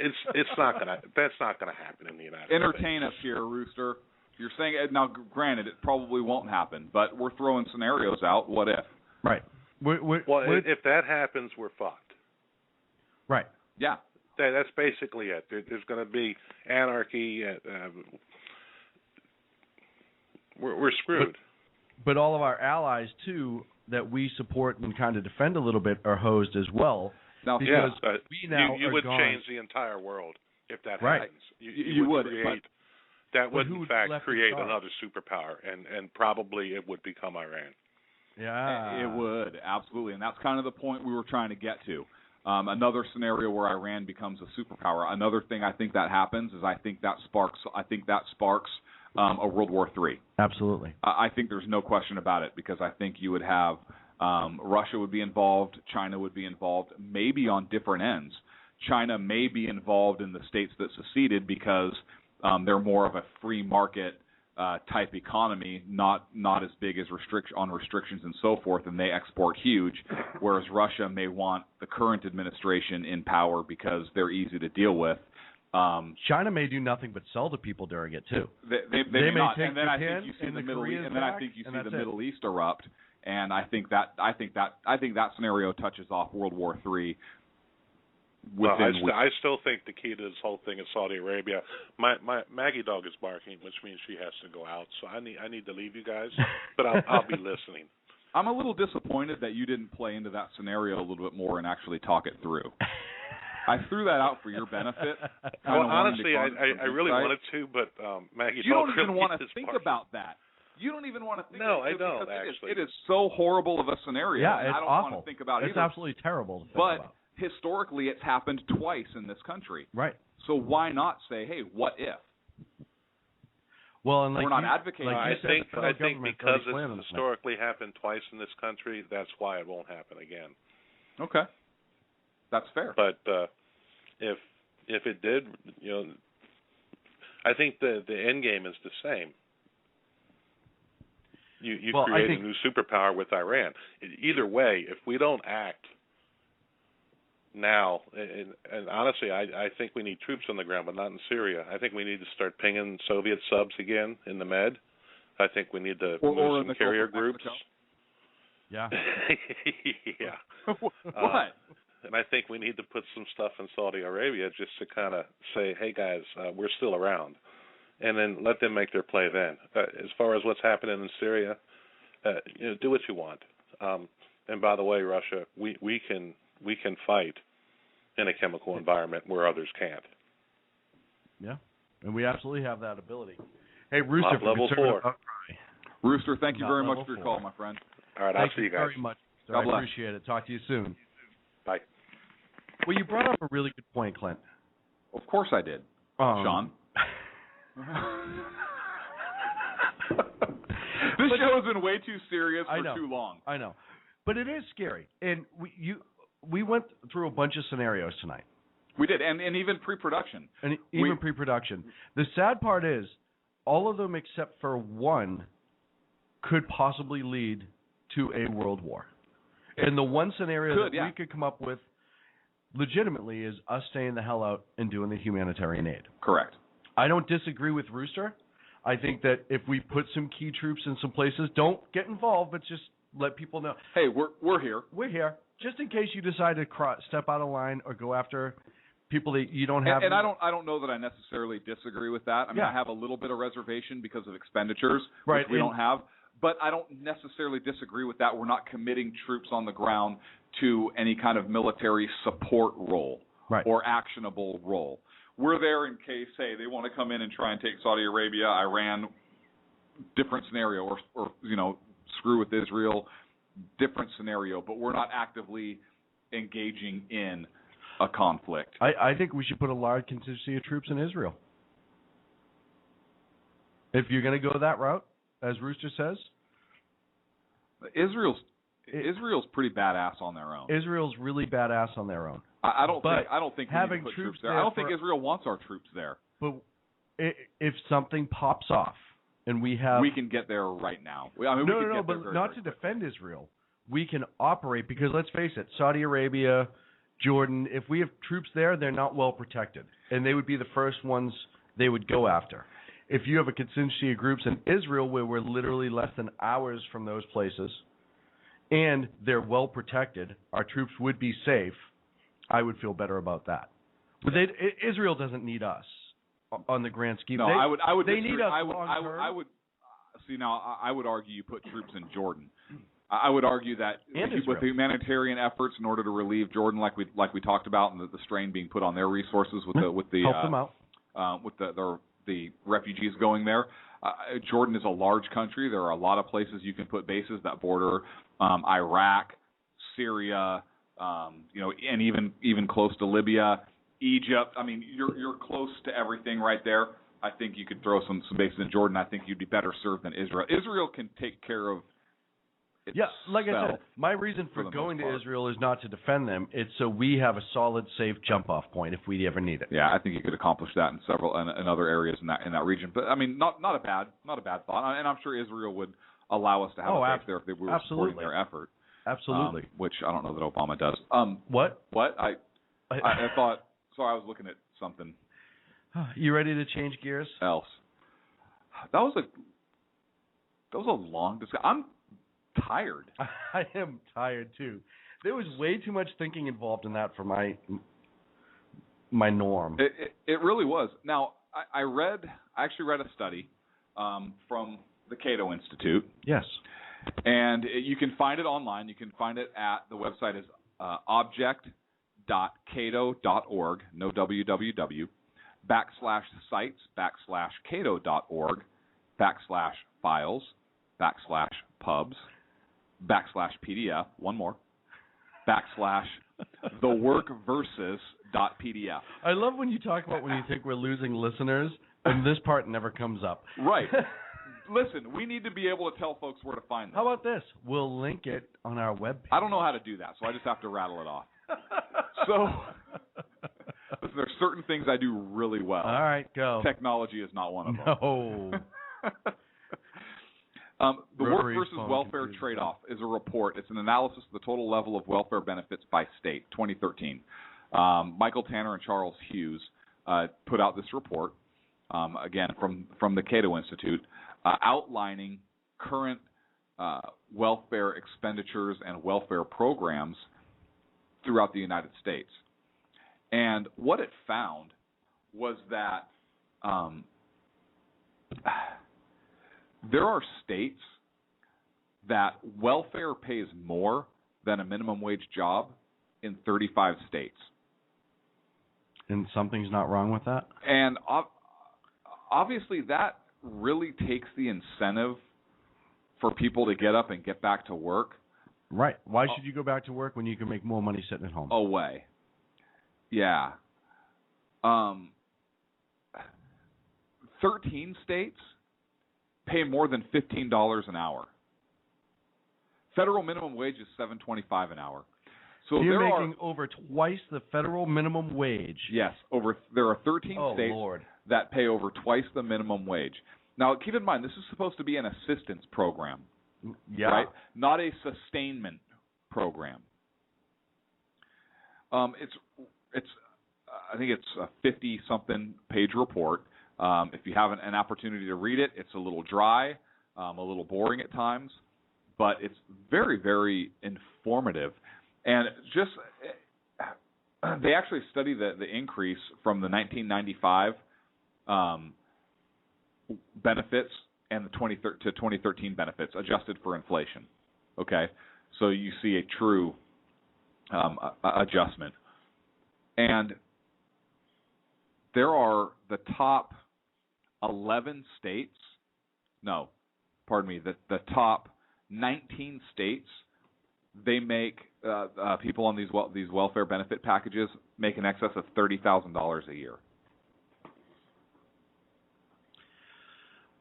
It's not gonna. That's not gonna happen in the United States. Entertain us here, Rooster. You're saying now. Granted, it probably won't happen, but we're throwing scenarios out. What if? Right. If that happens, we're fucked. Right. Yeah. That's basically it. There's going to be anarchy. We're screwed. But all of our allies too that we support and kind of defend a little bit are hosed as well. Now, because we now you are would gone. change the entire world if that Right. happens. You would create. That would in fact create another superpower, and probably it would become Iran. Yeah, it would, absolutely, and that's kind of the point we were trying to get to. Another scenario where Iran becomes a superpower. Another thing I think that happens is I think that sparks a World War III. Absolutely. I think there's no question about it, because I think you would have Russia would be involved, China would be involved, maybe on different ends. China may be involved in the states that seceded because they're more of a free market type economy, not as big as restrictions and so forth, and they export huge, whereas Russia may want the current administration in power because they're easy to deal with. China may do nothing but sell to people during it too. They may not. take And then I Japan think you see and the Middle East, Koreans and then I back, think you see and the that's Middle East erupt, and I think that scenario touches off World War III. I still think the key to this whole thing is Saudi Arabia. My Maggie dog is barking, which means she has to go out. So I need to leave you guys, but I'll be listening. I'm a little disappointed that you didn't play into that scenario a little bit more and actually talk it through. I threw that out for your benefit. Well, honestly, I really wanted to, but Maggie you dog don't even really want to is think barking. about that. You don't even want to think No, about it. I don't, because actually. It is so horrible of a scenario. Yeah, and it's I don't awful. want to think about it It's either. absolutely terrible to think But about. historically, it's happened twice in this country. Right. So why not say, hey, what if? Well, and we're not advocating. I think because it's it's historically happened twice in this country, that's why it won't happen again. Okay, that's fair. But if it did, I think the end game is the same. You create a new superpower with Iran. Either way, if we don't act now, and honestly, I think we need troops on the ground, but not in Syria. I think we need to start pinging Soviet subs again in the Med. I think we need to move some carrier groups. Yeah. Yeah. What? And I think we need to put some stuff in Saudi Arabia just to kind of say, hey, guys, we're still around. And then let them make their play then. As far as what's happening in Syria, do what you want. And by the way, Russia, we can fight in a chemical environment where others can't. Yeah, and we absolutely have that ability. Hey, Rooster, level 4. Rooster, thank you very much for your call, my friend. All right, I'll see you guys. Thank you very much. God I bless. appreciate it. Talk to you soon. Bye. Well, you brought up a really good point, Clint. Of course I did, Sean. This show has been way too serious for too long. I know. But it is scary. And we went through a bunch of scenarios tonight. We did, and even pre-production. And even pre-production. The sad part is, all of them except for one could possibly lead to a world war. And the one scenario we could come up with legitimately is us staying the hell out and doing the humanitarian aid. Correct. I don't disagree with Rooster. I think that if we put some key troops in some places, don't get involved, but just let people know. Hey, we're here. We're here. Just in case you decide to step out of line or go after people that you don't have. And I don't know that I necessarily disagree with that. I mean, I have a little bit of reservation because of expenditures, which we don't have. But I don't necessarily disagree with that. We're not committing troops on the ground to any kind of military support role or actionable role. We're there in case, hey, they want to come in and try and take Saudi Arabia, Iran, different scenario, or screw with Israel, different scenario. But we're not actively engaging in a conflict. I think we should put a large contingency of troops in Israel. If you're going to go that route, as Rooster says. Israel's pretty badass on their own. Israel's really badass on their own. I don't think we having need to put troops there. I don't think Israel wants our troops there. But if something pops off and we can get there right now. But not to defend Israel. We can operate because let's face it, Saudi Arabia, Jordan, if we have troops there, they're not well protected, and they would be the first ones they would go after. If you have a contingency of groups in Israel where we're literally less than hours from those places, and they're well protected, our troops would be safe, I would feel better about that. But Israel doesn't need us on the grand scheme. No, I would. They need us I would. See, now I would argue you put troops in Jordan. I would argue that with the humanitarian efforts in order to relieve Jordan, like we talked about, and the strain being put on their resources with the help them out. With the refugees going there. Jordan is a large country. There are a lot of places you can put bases that border Iraq, Syria, and even close to Libya, Egypt. I mean, you're close to everything right there. I think you could throw some bases in Jordan. I think you'd be better served than Israel. Israel can take care of itself. Yeah, like I said, my reason for going to Israel is not to defend them. It's so we have a solid, safe jump-off point if we ever need it. Yeah, I think you could accomplish that in several in other areas in that region. But I mean, not a bad thought, and I'm sure Israel would allow us to have a base there if we were supporting their effort. Absolutely. Which I don't know that Obama does. What? I thought. Sorry, I was looking at something. You ready to change gears? Else. That was a long discussion. I'm tired. I am tired too. There was way too much thinking involved in that for my norm. It really was. Now I actually read a study from the Cato Institute. Yes. And you can find it online. You can find it at the website is object.cato.org, no www, /sites/cato.org, /files/pubs, /PDF, one more, /theworkversus.pdf. I love when you talk about when you think we're losing listeners, and this part never comes up. Right. Listen, we need to be able to tell folks where to find them. How about this? We'll link it on our webpage. I don't know how to do that, so I just have to rattle it off. So, listen, there's certain things I do really well. All right, go. Technology is not one of them. No. The Work versus Welfare Trade-Off is a report. It's an analysis of the total level of welfare benefits by state, 2013. Michael Tanner and Charles Hughes put out this report, again, from the Cato Institute, outlining current welfare expenditures and welfare programs throughout the United States. And what it found was that there are states that welfare pays more than a minimum wage job in 35 states. And something's not wrong with that? And obviously that really takes the incentive for people to get up and get back to work. Right. Why should you go back to work when you can make more money sitting at home? Away. Yeah. 13 states pay more than $15 an hour. Federal minimum wage is $7.25 an hour. So you're making over twice the federal minimum wage. Yes, there are 13 states that pay over twice the minimum wage. Now, keep in mind, this is supposed to be an assistance program, right? Not a sustainment program. It's I think it's a 50-something page report. If you have an opportunity to read it, it's a little dry, a little boring at times, but it's very, very informative. And just they actually study the increase from the 1995 benefits and the 2013 benefits adjusted for inflation. Okay, so you see a true adjustment, and there are the top 11 states. No, pardon me. The top 19 states. They make people on these welfare benefit packages make in excess of $30,000 a year.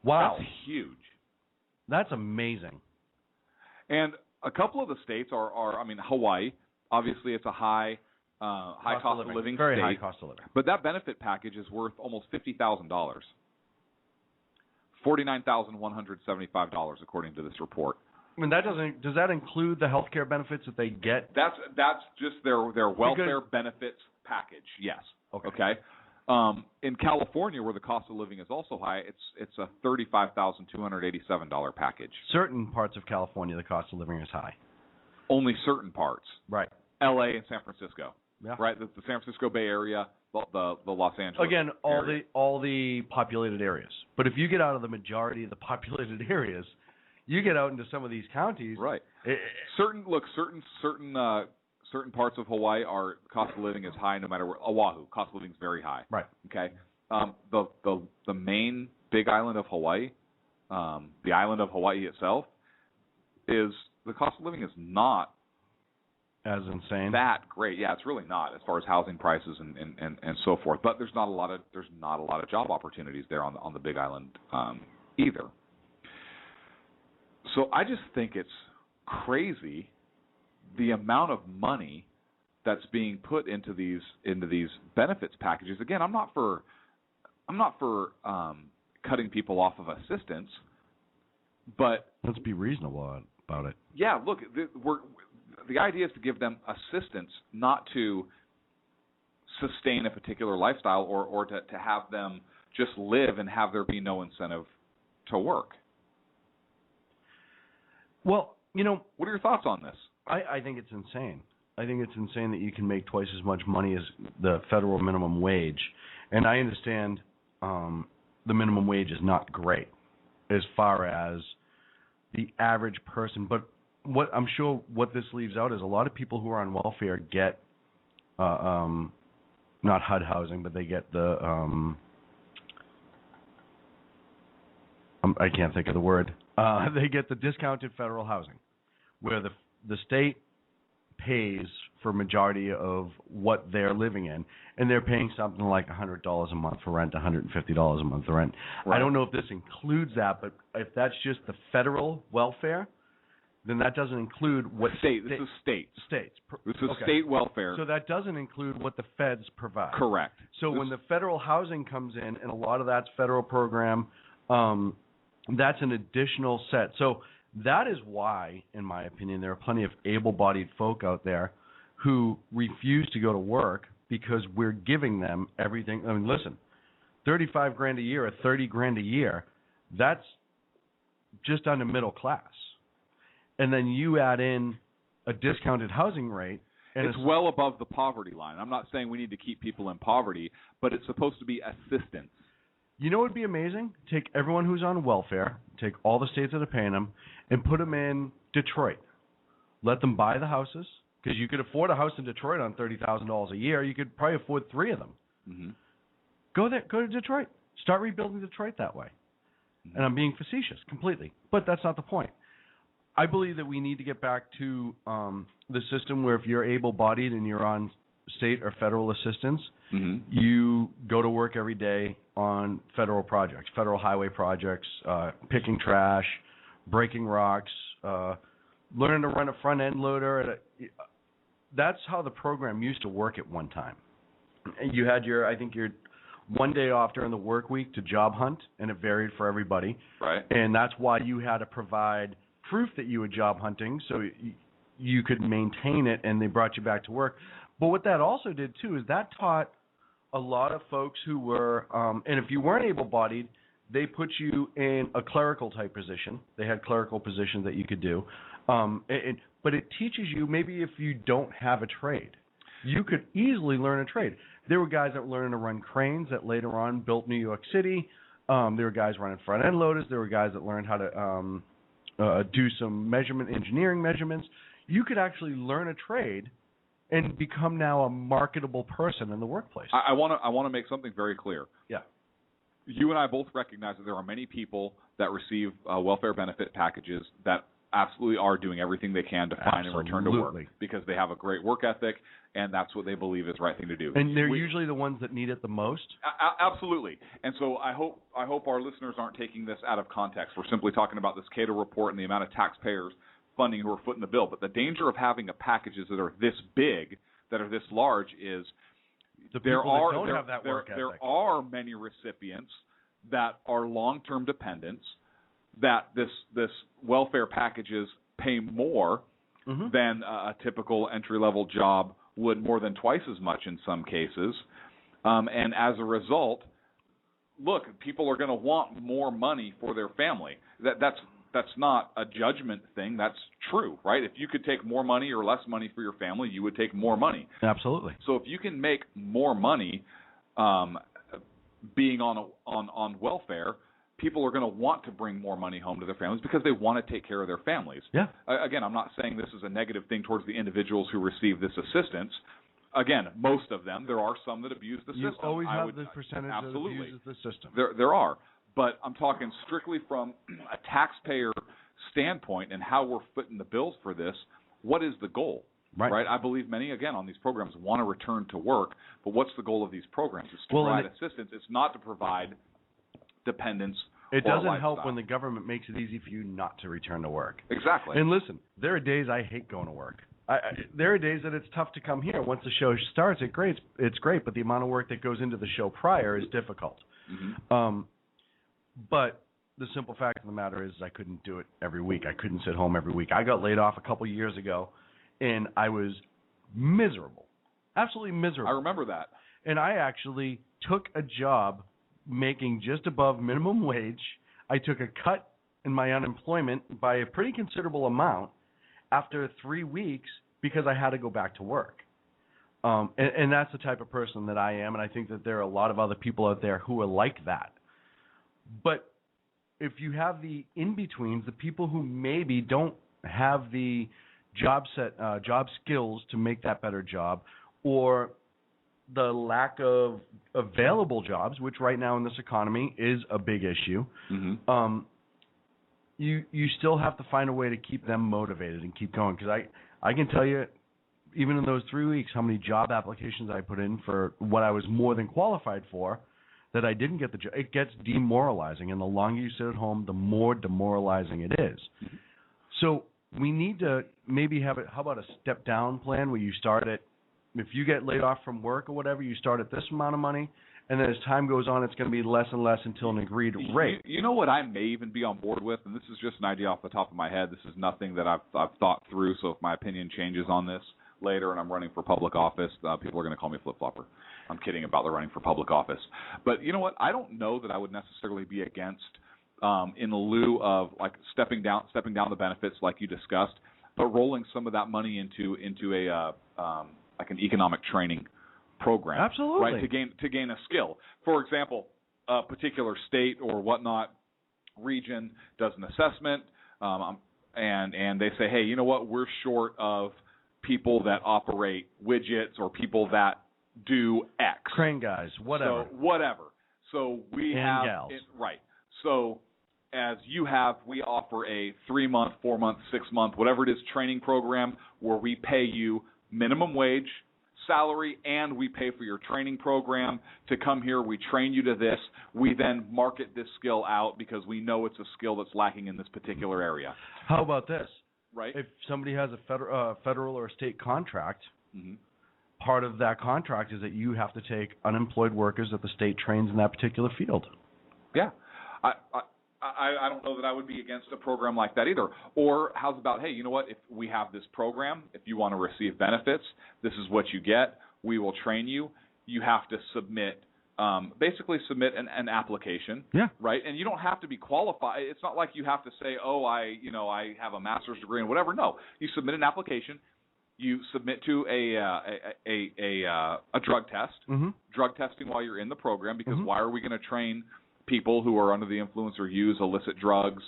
Wow. That's huge. That's amazing. And a couple of the states are I mean, Hawaii, obviously it's a high cost of living Very state. high cost of living. But that benefit package is worth almost $50,000. $49,175 according to this report. I mean, does that include the health care benefits that they get? That's just their welfare benefits package. Yes. Okay. In California, where the cost of living is also high, it's a $35,287 package. Certain parts of California, the cost of living is high. Only certain parts. Right. L.A. and San Francisco. Yeah. Right. The San Francisco Bay Area, the Los Angeles. Again, area. all the populated areas. But if you get out of the majority of the populated areas, you get out into some of these counties. Right. Certain parts of Hawaii are cost of living is high no matter where. Oahu, cost of living is very high. Right. Okay. The main big island of Hawaii, the island of Hawaii itself, is the cost of living is not as insane. That great. Yeah, it's really not as far as housing prices and so forth. But there's not a lot of job opportunities there on the big island either. So I just think it's crazy the amount of money that's being put into these benefits packages. Again, I'm not for cutting people off of assistance, but let's be reasonable about it. Yeah, look, the idea is to give them assistance, not to sustain a particular lifestyle or to have them just live and have there be no incentive to work. Well, what are your thoughts on this? I think it's insane. I think it's insane that you can make twice as much money as the federal minimum wage. And I understand the minimum wage is not great as far as the average person. But I'm sure what this leaves out is a lot of people who are on welfare get not HUD housing, but they get the I can't think of the word. They get the discounted federal housing, where the state pays for majority of what they're living in, and they're paying something like $100 a month for rent, $150 a month for rent. Right. I don't know if this includes that, but if that's just the federal welfare, then that doesn't include what state. This is states. States. This is state welfare. So that doesn't include what the feds provide. Correct. So when the federal housing comes in, and a lot of that's federal program, that's an additional set. So that is why, in my opinion, there are plenty of able-bodied folk out there who refuse to go to work because we're giving them everything. I mean, listen, $35,000 a year or $30,000 a year, that's just under middle class. And then you add in a discounted housing rate. And it's well above the poverty line. I'm not saying we need to keep people in poverty, but it's supposed to be assistance. You know what would be amazing? Take everyone who's on welfare, take all the states that are paying them, and put them in Detroit. Let them buy the houses, because you could afford a house in Detroit on $30,000 a year. You could probably afford 3 of them. Mm-hmm. Go to Detroit. Start rebuilding Detroit that way. Mm-hmm. And I'm being facetious completely, but that's not the point. I believe that we need to get back to the system where if you're able-bodied and you're on state or federal assistance, mm-hmm. you go to work every day on federal projects, federal highway projects, picking trash, breaking rocks, learning to run a front-end loader. That's how the program used to work at one time. You had your one day off during the work week to job hunt, and it varied for everybody. Right. And that's why you had to provide proof that you were job hunting so you could maintain it, and they brought you back to work. But what that also did, too, is that taught a lot of folks who were, and if you weren't able-bodied, they put you in a clerical-type position. They had clerical positions that you could do. But it teaches you, maybe if you don't have a trade, you could easily learn a trade. There were guys that were learning to run cranes that later on built New York City. There were guys running front-end loaders. There were guys that learned how to do some engineering measurements. You could actually learn a trade and become now a marketable person in the workplace. I want to make something very clear. Yeah. You and I both recognize that there are many people that receive welfare benefit packages that absolutely are doing everything they can to find and return to work because they have a great work ethic, and that's what they believe is the right thing to do. And they're usually the ones that need it the most? Absolutely. And so I hope our listeners aren't taking this out of context. We're simply talking about this Cato report and the amount of taxpayers funding who are footing the bill. But the danger of having packages that are this big, that are this large, is there are many recipients that are long-term dependents, that this welfare packages pay more than a typical entry-level job would, more than twice as much in some cases. And as a result, look, people are going to want more money for their family. That's not a judgment thing. That's true, right? If you could take more money or less money for your family, you would take more money. Absolutely. So if you can make more money being on welfare, people are going to want to bring more money home to their families because they want to take care of their families. Yeah. Again, I'm not saying this is a negative thing towards the individuals who receive this assistance. Again, most of them. There are some that abuse the system. You always have the percentage that abuses the system. There are. But I'm talking strictly from a taxpayer standpoint and how we're footing the bills for this. What is the goal? Right. I believe many, again, on these programs want to return to work, but what's the goal of these programs? It's to provide assistance. It's not to provide dependence. It doesn't help when the government makes it easy for you not to return to work. Exactly. And listen, there are days I hate going to work. There are days that it's tough to come here. Once the show starts, it's great, but the amount of work that goes into the show prior is difficult. Mm-hmm. But the simple fact of the matter is I couldn't do it every week. I couldn't sit home every week. I got laid off a couple years ago, and I was miserable, absolutely miserable. I remember that. And I actually took a job making just above minimum wage. I took a cut in my unemployment by a pretty considerable amount after 3 weeks because I had to go back to work. And that's the type of person that I am, and I think that there are a lot of other people out there who are like that. But if you have the in-betweens, the people who maybe don't have the job skills to make that better job, or the lack of available jobs, which right now in this economy is a big issue, you still have to find a way to keep them motivated and keep going. Because I can tell you, even in those 3 weeks, how many job applications I put in for what I was more than qualified for, that I didn't get the job. It gets demoralizing, and the longer you sit at home, the more demoralizing it is. Mm-hmm. So we need to maybe have how about a step-down plan where you start at, if you get laid off from work or whatever, you start at this amount of money, and then as time goes on, it's going to be less and less until an agreed rate. You know what I may even be on board with, and this is just an idea off the top of my head. This is nothing that I've thought through, so if my opinion changes on this later and I'm running for public office, people are going to call me a flip-flopper. I'm kidding about the running for public office. But you know what? I don't know that I would necessarily be against, in lieu of like stepping down the benefits like you discussed, but rolling some of that money into a like an economic training program. Absolutely. Right, to gain a skill. For example, a particular state or whatnot region does an assessment, and they say, hey, you know what? We're short of people that operate widgets or people that do X. Crane guys, whatever. So we and have gals. Right. So as you have, we offer a 3-month, 4-month, 6-month, whatever it is, training program where we pay you minimum wage, salary, and we pay for your training program to come here. We train you to this. We then market this skill out because we know it's a skill that's lacking in this particular area. How about this? Right. If somebody has a federal or a state contract, mm-hmm. part of that contract is that you have to take unemployed workers that the state trains in that particular field. Yeah. I don't know that I would be against a program like that either. Or how's about, hey, you know what, if we have this program, if you want to receive benefits, this is what you get. We will train you. You have to submit an application. Yeah. Right? And you don't have to be qualified. It's not like you have to say, oh, I have a master's degree in whatever. No. You submit an application. You submit to a drug test, mm-hmm. drug testing while you're in the program, because mm-hmm. why are we going to train people who are under the influence or use illicit drugs?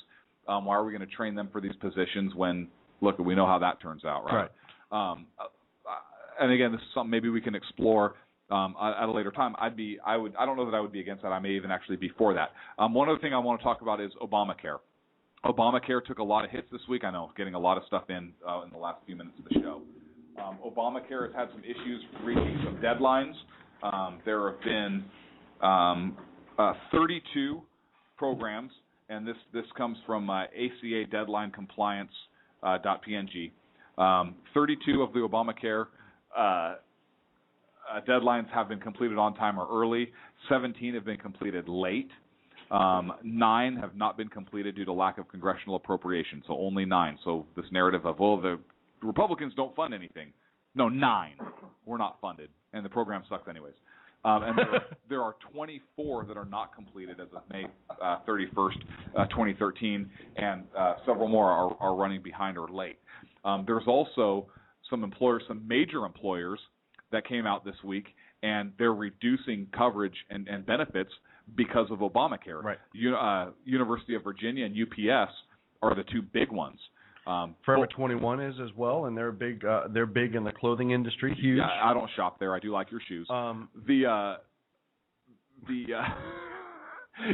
Why are we going to train them for these positions when, look, we know how that turns out, right? And again, this is something maybe we can explore at a later time. I don't know that I would be against that. I may even actually be for that. One other thing I want to talk about is Obamacare. Obamacare took a lot of hits this week. I know, getting a lot of stuff in the last few minutes of the show. Obamacare has had some issues reaching some deadlines. There have been 32 programs, and this comes from ACA Deadline Compliance .png. 32 of the Obamacare deadlines have been completed on time or early. 17 have been completed late. 9 have not been completed due to lack of congressional appropriation, so only 9. So this narrative of, well, the Republicans don't fund anything. No, 9 were not funded, and the program sucks anyways. And there are 24 that are not completed as of May 31st, 2013, and several more are running behind or late. There's also some major employers that came out this week, and they're reducing coverage and benefits because of Obamacare. Right. University of Virginia and UPS are the two big ones. Forever 21 is as well, and they're big in the clothing industry. Huge. Yeah, I don't shop there. I do like your shoes. The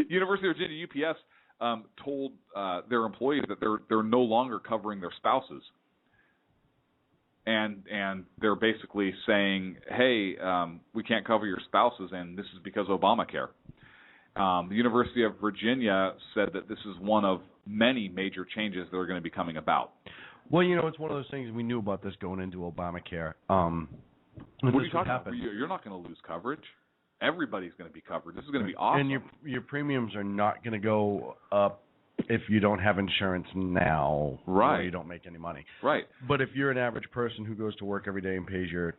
University of Virginia UPS told their employees that they're no longer covering their spouses, and they're basically saying, hey, we can't cover your spouses, and this is because of Obamacare. The University of Virginia said that this is one of many major changes that are going to be coming about. Well, it's one of those things we knew about this going into Obamacare. What are you talking about? You're not going to lose coverage. Everybody's going to be covered. This is going to be awesome. And your premiums are not going to go up if you don't have insurance now, right? Or you don't make any money, right? But if you're an average person who goes to work every day and pays your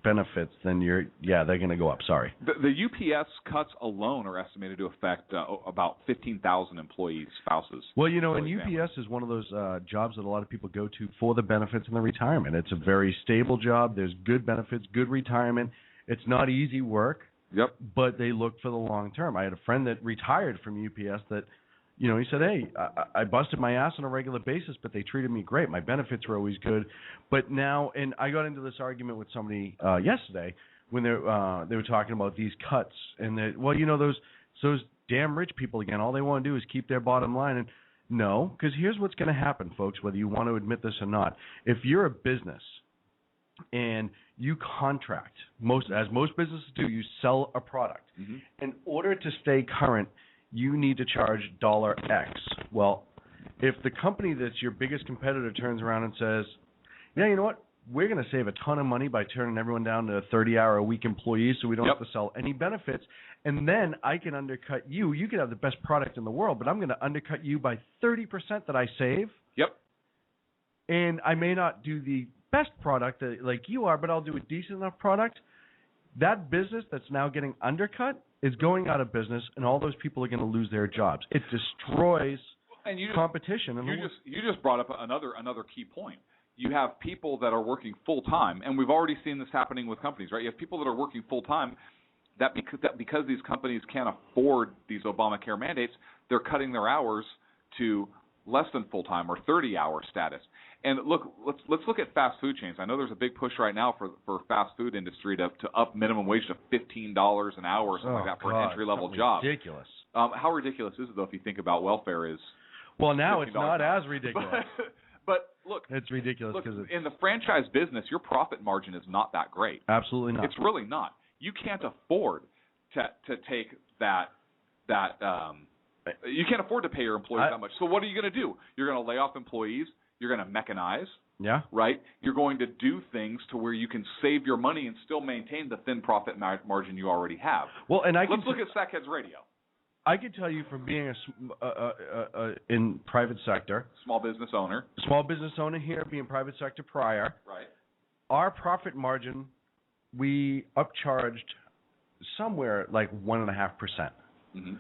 benefits, then they're going to go up. Sorry. The UPS cuts alone are estimated to affect about 15,000 employees' spouses. Well, and UPS is one of those jobs that a lot of people go to for the benefits and the retirement. It's a very stable job. There's good benefits, good retirement. It's not easy work. Yep. But they look for the long term. I had a friend that retired from UPS that, he said, hey, I busted my ass on a regular basis, but they treated me great. My benefits were always good. But now, and I got into this argument with somebody yesterday when they were talking about these cuts. And those damn rich people, again, all they want to do is keep their bottom line. And no, because here's what's going to happen, folks, whether you want to admit this or not. If you're a business and you contract, as most businesses do, you sell a product. Mm-hmm. In order to stay current, you need to charge $X. Well, if the company that's your biggest competitor turns around and says, yeah, you know what, we're going to save a ton of money by turning everyone down to 30-hour-a-week employees so we don't have to sell any benefits, and then I can undercut you. You can have the best product in the world, but I'm going to undercut you by 30% that I save. Yep. And I may not do the best product like you are, but I'll do a decent enough product. That business that's now getting undercut is going out of business, and all those people are going to lose their jobs. It destroys competition. You just brought up another key point. You have people that are working full time, and we've already seen this happening with companies, right? You have people that are working full time that because these companies can't afford these Obamacare mandates, they're cutting their hours to less than full time or 30-hour status. And look, let's look at fast food chains. I know there's a big push right now for fast food industry to up minimum wage to $15 an hour or something like that for an entry-level job. Ridiculous. How ridiculous is it, though, if you think about welfare is? Well, now it's not as ridiculous. But look, it's ridiculous because in the franchise business, your profit margin is not that great. Absolutely not. It's really not. You can't afford to take that. You can't afford to pay your employees that much. So what are you going to do? You're going to lay off employees. You're going to mechanize. Yeah. Right? You're going to do things to where you can save your money and still maintain the thin profit margin you already have. Well, and let's look at Sackheads Radio. I can tell you from being in private sector, small business owner here, being private sector prior. Right. Our profit margin, we upcharged somewhere like 1.5%. Mm-hmm.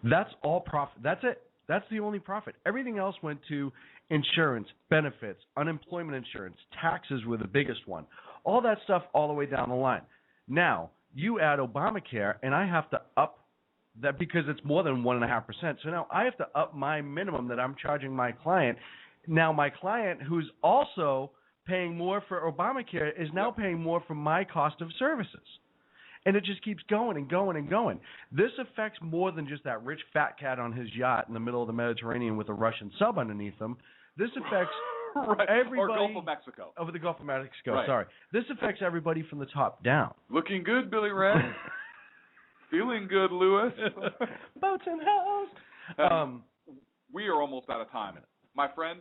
That's all profit. That's it. That's the only profit. Everything else went to insurance, benefits, unemployment insurance, taxes were the biggest one. All that stuff all the way down the line. Now, you add Obamacare, and I have to up that because it's more than 1.5%. So now I have to up my minimum that I'm charging my client. Now my client, who's also paying more for Obamacare, is now paying more for my cost of services. And it just keeps going and going and going. This affects more than just that rich fat cat on his yacht in the middle of the Mediterranean with a Russian sub underneath him. This affects everybody. Or Gulf of Mexico. Over the Gulf of Mexico, Right. sorry. This affects everybody from the top down. Looking good, Billy Ray. Feeling good, Lewis. Boats and house. We are almost out of time. My friend,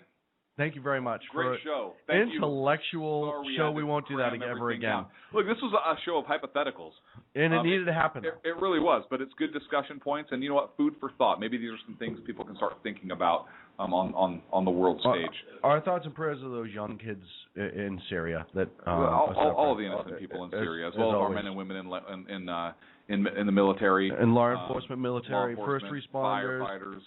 thank you very much. great for show. Thank intellectual Sorry show. had We to won't do that cram ever everything again. down. Look, this was a show of hypotheticals. And it needed to happen. It really was, but it's good discussion points, and you know what? Food for thought. Maybe these are some things people can start thinking about on the world stage. Our thoughts and prayers are those young kids in Syria that all of the innocent people in Syria, as well as our men and women in the military, and law enforcement, military, law first enforcement, responders,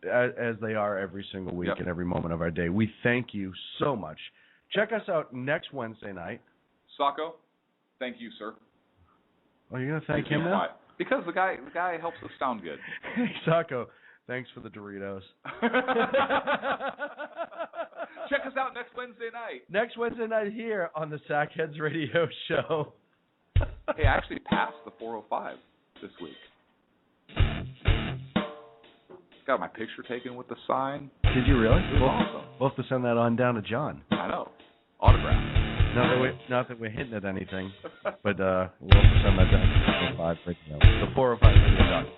firefighters, as they are every single week and every moment of our day. We thank you so much. Check us out next Wednesday night. Sacco, thank you, sir. Oh, you're gonna thank him now? Because the guy helps us sound good. Sacco, thanks for the Doritos. Check us out next Wednesday night. Next Wednesday night here on the Sackheads Radio Show. Hey, I actually passed the 405 this week. Got my picture taken with the sign. Did you really? It was awesome. We'll have to send that on down to John. I know. Autograph. Not that we're hinting at anything, but we'll have to send that down to the 405 Radio. The 405 Radio.